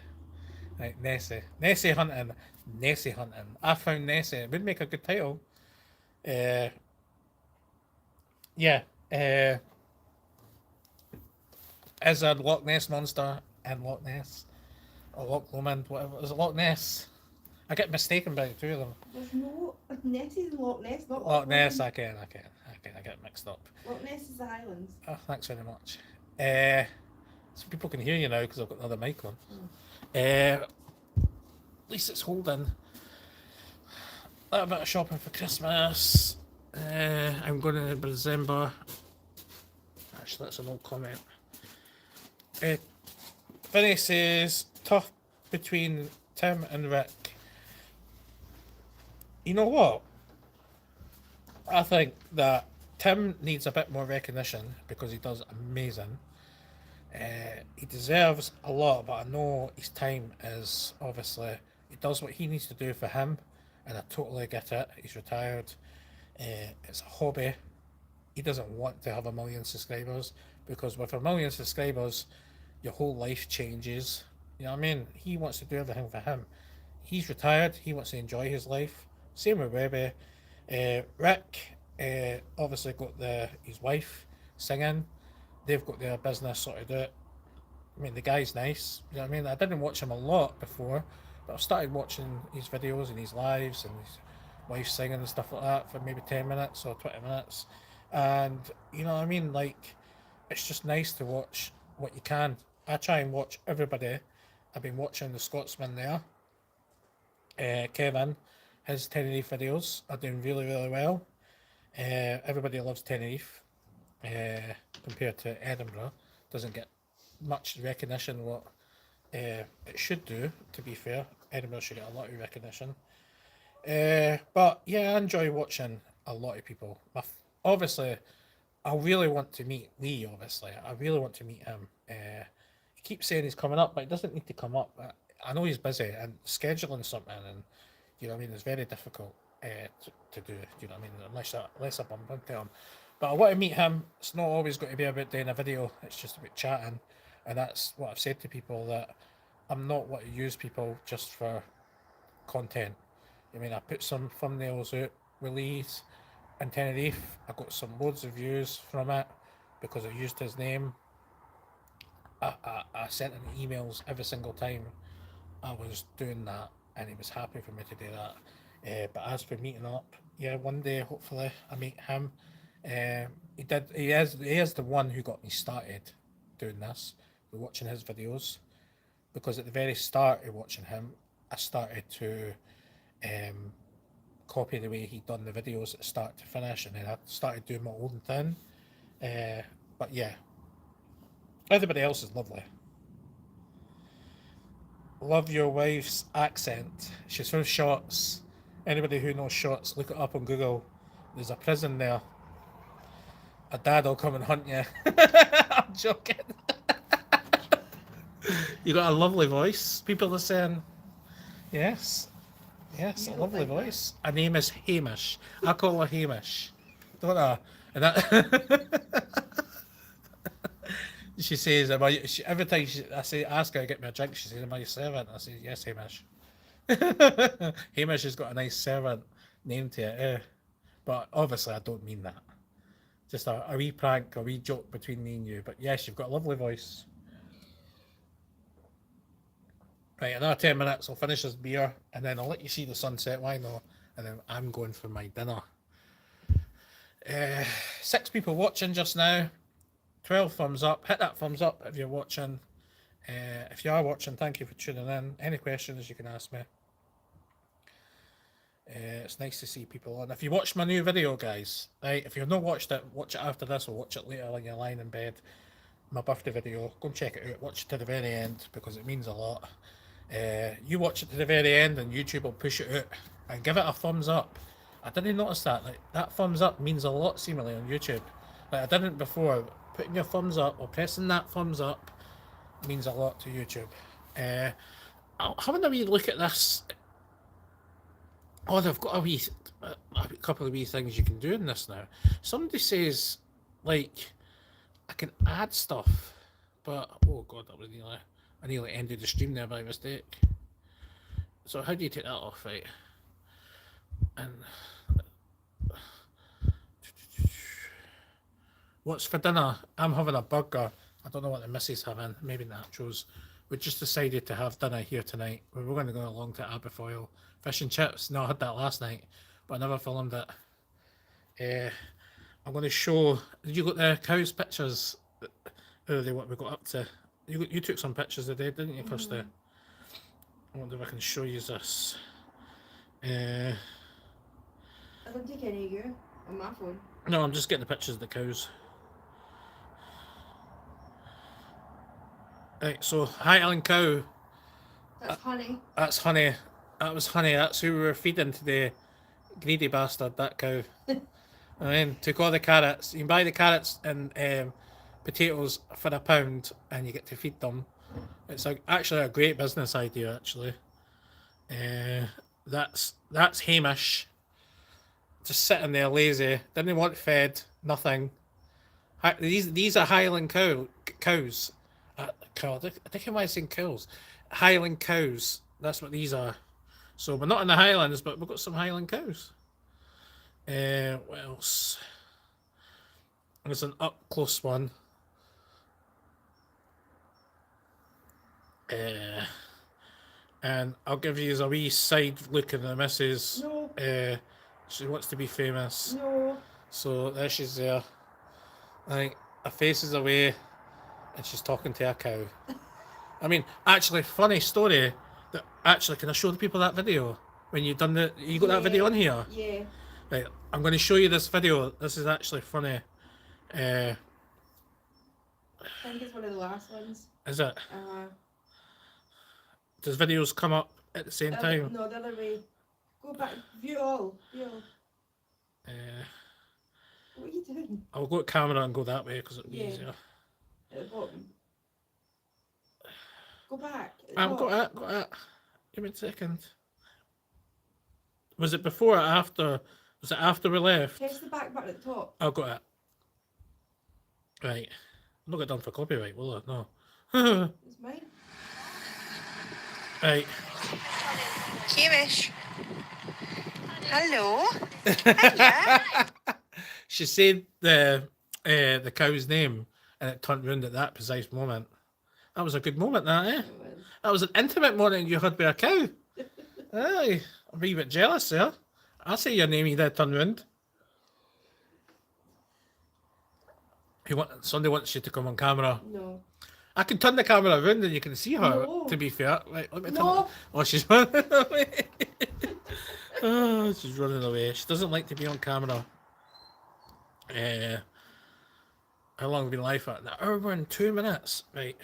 [SPEAKER 1] Right, Nessie. Nessie hunting. Nessie hunting. I found Nessie. It would make a good title. Yeah. Is a Loch Ness monster in Loch Ness? Or Loch Lomond, whatever. Is it Loch Ness? I get mistaken by the two of them.
[SPEAKER 2] There's no Nessie's in Loch Ness, not
[SPEAKER 1] Loch Ness, I can. I get mixed up.
[SPEAKER 2] Loch Ness is the Highlands.
[SPEAKER 1] Oh, thanks very much. So people can hear you now because I've got another mic on. At least it's holding. A little bit of shopping for Christmas. I'm going to December. Actually, that's an old comment. Vinny says, tough between Tim and Rick. You know what? I think that Tim needs a bit more recognition because he does amazing. He deserves a lot, but I know his time is obviously, he does what he needs to do for him, and I totally get it. He's retired. It's a hobby. He doesn't want to have a million subscribers because with a million subscribers, your whole life changes. You know what I mean? He wants to do everything for him. He's retired. He wants to enjoy his life. Same with Webby. Rick obviously got his wife singing. They've got their business sorted out. I mean, the guy's nice. You know what I mean? I didn't watch him a lot before, but I've started watching his videos and his lives and his wife singing and stuff like that for maybe 10 minutes or 20 minutes. And, you know what I mean? Like, it's just nice to watch what you can. I try and watch everybody. I've been watching the Scotsman there. Kevin, his Tenerife videos are doing really, really well. Everybody loves Tenerife compared to Edinburgh. Doesn't get much recognition what it should do, to be fair. Edinburgh should get a lot of recognition. But yeah, I enjoy watching a lot of people. Obviously, I really want to meet Lee, obviously. I really want to meet him. He keeps saying he's coming up, but he doesn't need to come up. I know he's busy and scheduling something, and you know what I mean, it's very difficult to do, you know what I mean, unless I bump into him. But I want to meet him. It's not always going to be about doing a video, it's just about chatting. And that's what I've said to people, that I'm not want to use people just for content. I mean, I put some thumbnails out with Lee's in Tenerife. I got some loads of views from it because I used his name. I sent him emails every single time I was doing that, and he was happy for me to do that. But as for meeting up, yeah, one day hopefully I meet him. He did. He is the one who got me started doing this, watching his videos, because at the very start of watching him, I started to um, copy the way he'd done the videos at start to finish, and then I started doing my own thing. But yeah, everybody else is lovely. Love your wife's accent. She's from Shotts. Anybody who knows Shotts, look it up on Google. There's a prison there. A dad will come and hunt you. I'm joking. You got a lovely voice. People are saying, yes, yes,
[SPEAKER 2] You
[SPEAKER 1] a
[SPEAKER 2] don't
[SPEAKER 1] lovely
[SPEAKER 2] like that?
[SPEAKER 1] voice. Her name is Hamish. I call her Hamish. Don't I? And that she says, every time I say, ask her to get me a drink, she says, am I your servant? I say, yes, Hamish. Hamish has got a nice servant name to it, but obviously I don't mean that. Just a wee prank, a wee joke between me and you. But yes, you've got a lovely voice. Right, another 10 minutes, I'll finish this beer, and then I'll let you see the sunset, why not? And then I'm going for my dinner. 6 people watching just now. 12 thumbs up. Hit that thumbs up if you're watching. If you are watching, thank you for tuning in. Any questions you can ask me. It's nice to see people on. If you watched my new video, guys, right, if you've not watched it, watch it after this or watch it later when you're lying in bed. My birthday video, go and check it out. Watch it to the very end because it means a lot. You watch it to the very end and YouTube will push it out and give it a thumbs up. I didn't notice that. Like, that thumbs up means a lot seemingly on YouTube. Like, I didn't before. Putting your thumbs up or pressing that thumbs up means a lot to YouTube. Having a wee look at this. Oh, they've got a couple of wee things you can do in this now. Somebody says, like, I can add stuff, but oh god, I nearly ended the stream there by mistake. So how do you take that off, right? And what's for dinner? I'm having a burger. I don't know what the missus having. Maybe nachos. We just decided to have dinner here tonight. We were going to go along to Aberfoyle. Fish and chips. No, I had that last night, but I never filmed it. I'm going to show. Did you got the cows pictures? Earlier, what we got up to? You took some pictures today, didn't you, Kirsty? I wonder if I can show you this.
[SPEAKER 2] I don't take any of you on my phone.
[SPEAKER 1] No, I'm just getting the pictures of the cows. Right, so Highland cow.
[SPEAKER 2] That's honey.
[SPEAKER 1] That's honey. That was honey. That's who we were feeding today. Greedy bastard, that cow. I mean, took all the carrots. You can buy the carrots and potatoes for £1 and you get to feed them. It's actually a great business idea, actually. That's Hamish. Just sitting there lazy. Didn't want fed. Nothing. These are Highland cows. God, I think I might have seen cows. Highland cows. That's what these are. So we're not in the Highlands, but we've got some Highland cows. What else? There's an up close one. And I'll give you a wee side look at the missus.
[SPEAKER 2] No.
[SPEAKER 1] She wants to be famous.
[SPEAKER 2] No.
[SPEAKER 1] So there she's there. I think her face is away and she's talking to a cow. I mean, actually, funny story. Can I show the people that video? When you got that video on here?
[SPEAKER 2] Yeah.
[SPEAKER 1] Right, I'm going to show you this video. This is actually funny.
[SPEAKER 2] I think it's one of the last ones.
[SPEAKER 1] Is it? Does videos come up at the same time?
[SPEAKER 2] No, the other way. Go back. View all. What are you doing?
[SPEAKER 1] I'll go to camera and go that way because it'll be easier.
[SPEAKER 2] At the bottom. Go back.
[SPEAKER 1] I've got it. Give me a second. Was it before or after? Was it after we left?
[SPEAKER 2] Press the back button at the top.
[SPEAKER 1] I've got it. Right. I'm not get done for copyright, will it? No.
[SPEAKER 2] It's mine.
[SPEAKER 1] Right.
[SPEAKER 3] Hamish. Hello. Hiya.
[SPEAKER 1] She said the cow's name and it turned round at that precise moment. That was a good moment, that, eh? That was an intimate moment you had with a cow. Aye. I'm a wee bit jealous there. I say your name, you did turn round. Sunday wants you to come on camera.
[SPEAKER 2] No.
[SPEAKER 1] I can turn the camera around and you can see her,
[SPEAKER 2] No.
[SPEAKER 1] to be fair. Right, let me turn
[SPEAKER 2] No.
[SPEAKER 1] it. Oh, she's running away. Oh, she's running away. She doesn't like to be on camera. How long have we been live for? An hour and 2 minutes. Right.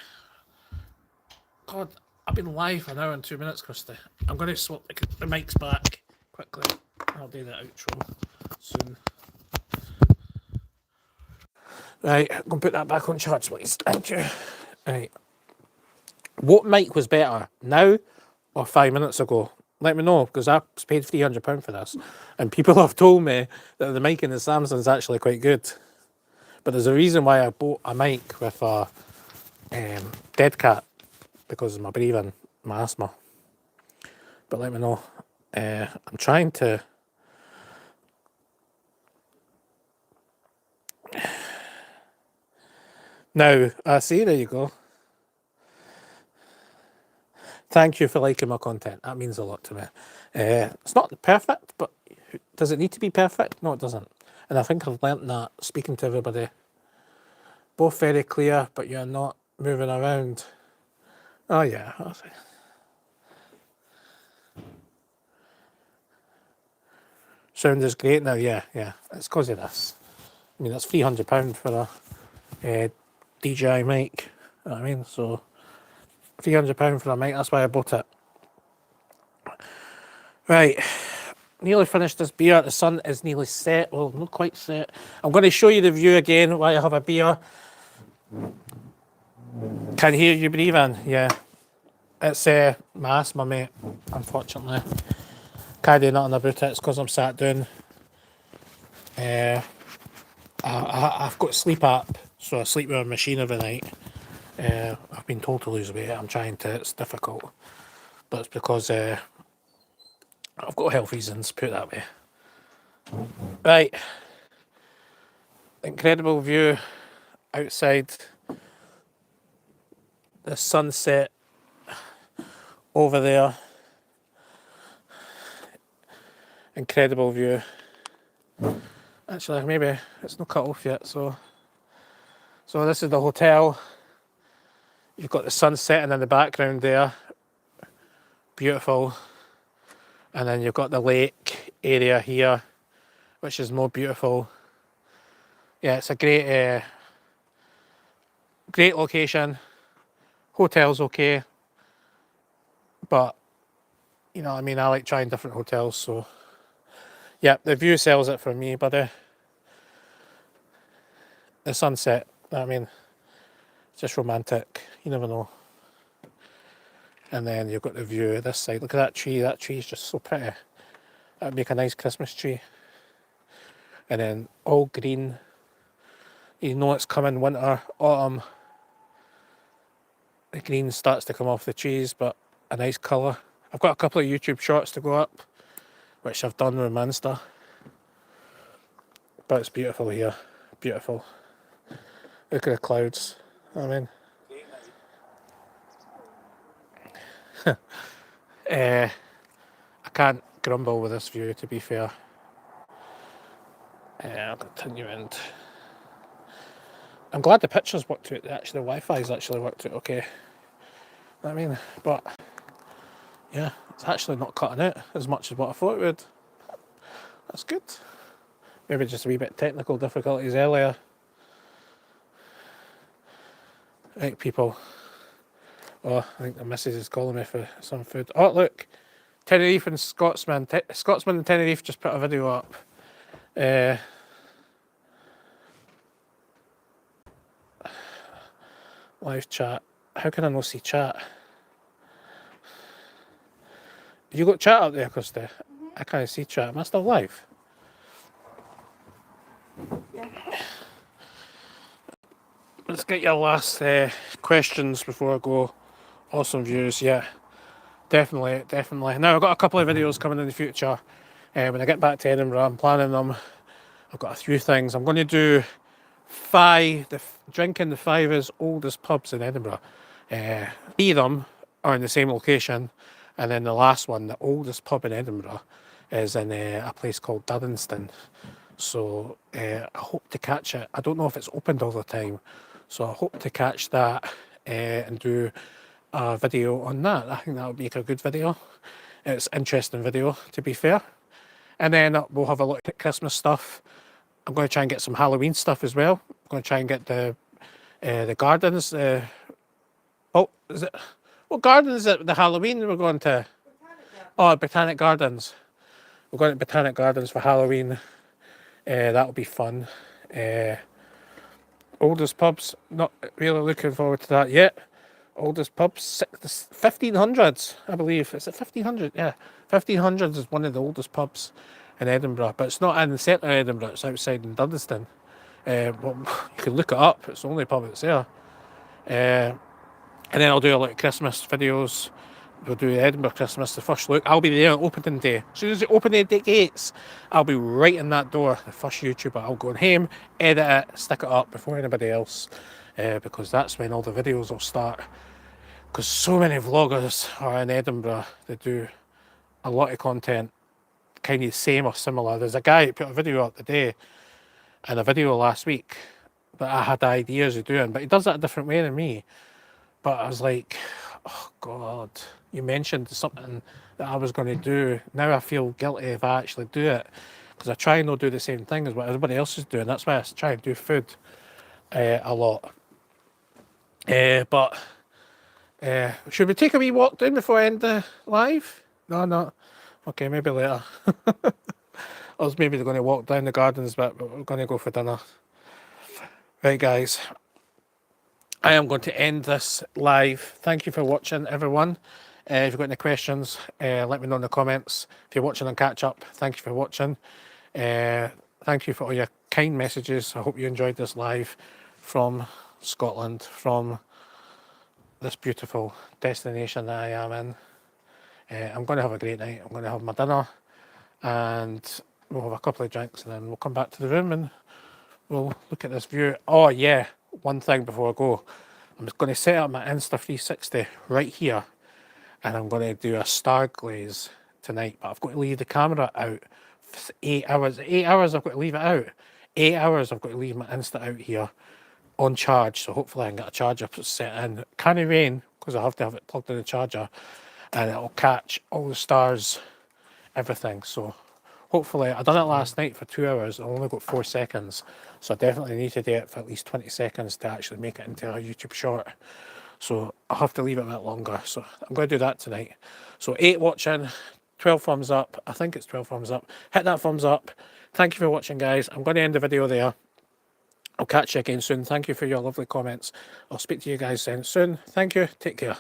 [SPEAKER 1] God, I've been live for an hour and 2 minutes, Kirsty. I'm going to swap the mics back quickly. I'll do the outro soon. Right, I'm going to put that back on charge, please. Thank you. Right. What mic was better, now or 5 minutes ago? Let me know, because I paid £300 for this. And people have told me that the mic in the Samsung is actually quite good. But there's a reason why I bought a mic with a dead cat, because of my breathing, my asthma. But let me know. I'm trying to... Now, I see, there you go. Thank you for liking my content. That means a lot to me. It's not perfect, but does it need to be perfect? No, it doesn't. And I think I've learnt that speaking to everybody. Both very clear, but you're not moving around. Oh, yeah. Sound is great now, yeah. It's because of this. I mean, that's £300 for a DJI mic. You know what I mean? So, £300 for a mic, that's why I bought it. Right. Nearly finished this beer. The sun is nearly set. Well, not quite set. I'm going to show you the view again while I have a beer. Can hear you breathing, yeah. It's my asthma, mate, unfortunately. Can't do nothing about it. It's because I'm sat down. I've got sleep app, so I sleep with a machine every night. I've been told to lose weight. I'm trying to. It's difficult. But it's because I've got health reasons, put it that way. Right. Incredible view outside. The sunset over there. Incredible view. Actually, maybe it's not cut off yet. So this is the hotel. You've got the sun setting in the background there. Beautiful. And then you've got the lake area here, which is more beautiful. Yeah, it's a great location. Hotel's okay. But, you know what I mean, I like trying different hotels, so... Yeah, the view sells it for me, buddy. The sunset, I mean, it's just romantic. You never know. And then you've got the view this side. Look at that tree. That tree is just so pretty. That'd make a nice Christmas tree. And then all green. You know it's coming winter, autumn. The green starts to come off the trees, but a nice colour. I've got a couple of YouTube shorts to go up, which I've done with Manster. But it's beautiful here. Beautiful. Look at the clouds. I mean... I can't grumble with this view, to be fair. I'll continue and... I'm glad the pictures worked out. Actually, the Wi-Fi's actually worked out okay. I mean, but... Yeah, it's actually not cutting out as much as what I thought it would. That's good. Maybe just a wee bit technical difficulties earlier. Right, people. Oh, I think the missus is calling me for some food. Oh, look. Tenerife and Scotsman. Scotsman and Tenerife just put a video up. Live chat. How can I not see chat? Have you got chat up there, Kirsty? I can't see chat. Am I still live?
[SPEAKER 2] Yeah.
[SPEAKER 1] Let's get your last questions before I go. Awesome views, yeah. Definitely. Now, I've got a couple of videos coming in the future. When I get back to Edinburgh, I'm planning them. I've got a few things. I'm going to do drinking the 5 oldest pubs in Edinburgh. 3 of them are in the same location. And then the last one, the oldest pub in Edinburgh, is in a place called Dudinston. So I hope to catch it. I don't know if it's opened all the time. So I hope to catch that and do a video on that. I think that would make a good video. It's an interesting video, to be fair. And then we'll have a look at Christmas stuff. I'm going to try and get some Halloween stuff as well. I'm going to try and get the gardens. Oh, is it? What garden is it? The Halloween we're going to? Botanic Gardens. We're going to Botanic Gardens for Halloween. That'll be fun. Oldest pubs, not really looking forward to that yet. Oldest pubs, the 1500s, I believe. Is it 1500? Yeah, 1500s is one of the oldest pubs in Edinburgh, but it's not in the centre of Edinburgh. It's outside in Dudinston. Well, you can look it up. It's the only pub that's there. And then I'll do a lot of Christmas videos. We'll do Edinburgh Christmas, the first look. I'll be there on opening day. As soon as they open the gates, I'll be right in that door. The first YouTuber. I'll go home, edit it, stick it up before anybody else. Because that's when all the videos will start. Because so many vloggers are in Edinburgh. They do a lot of content, kind of same or similar. There's a guy who put a video up today and a video last week that I had ideas of doing, but he does that a different way than me. But I was like, oh God, you mentioned something that I was going to do. Now I feel guilty if I actually do it. Because I try and not do the same thing as what everybody else is doing. That's why I try and do food a lot. But should we take a wee walk down before I end the live? No. Okay, maybe later. I was maybe going to walk down the gardens, but we're going to go for dinner. Right, guys. I am going to end this live. Thank you for watching, everyone. If you've got any questions, let me know in the comments. If you're watching on catch up, thank you for watching. Thank you for all your kind messages. I hope you enjoyed this live from Scotland, from this beautiful destination that I am in. I'm going to have a great night. I'm going to have my dinner and we'll have a couple of drinks and then we'll come back to the room and we'll look at this view. Oh yeah, one thing before I go. I'm just going to set up my Insta360 right here and I'm going to do a star glaze tonight, but I've got to leave the camera out 8 hours. 8 hours I've got to leave it out. 8 hours I've got to leave my Insta out here on charge. So hopefully I can get a charger set in. Can't rain because I have to have it plugged in the charger, and it'll catch all the stars, everything. So hopefully, I done it last night for 2 hours. I only got 4 seconds, so I definitely need to do it for at least 20 seconds to actually make it into a YouTube short. So I'll have to leave it a bit longer. So I'm going to do that tonight. So 8 watching, 12 thumbs up. I think it's 12 thumbs up. Hit that thumbs up. Thank you for watching, guys. I'm going to end the video there. I'll catch you again soon. Thank you for your lovely comments. I'll speak to you guys then soon. Thank you. Take care.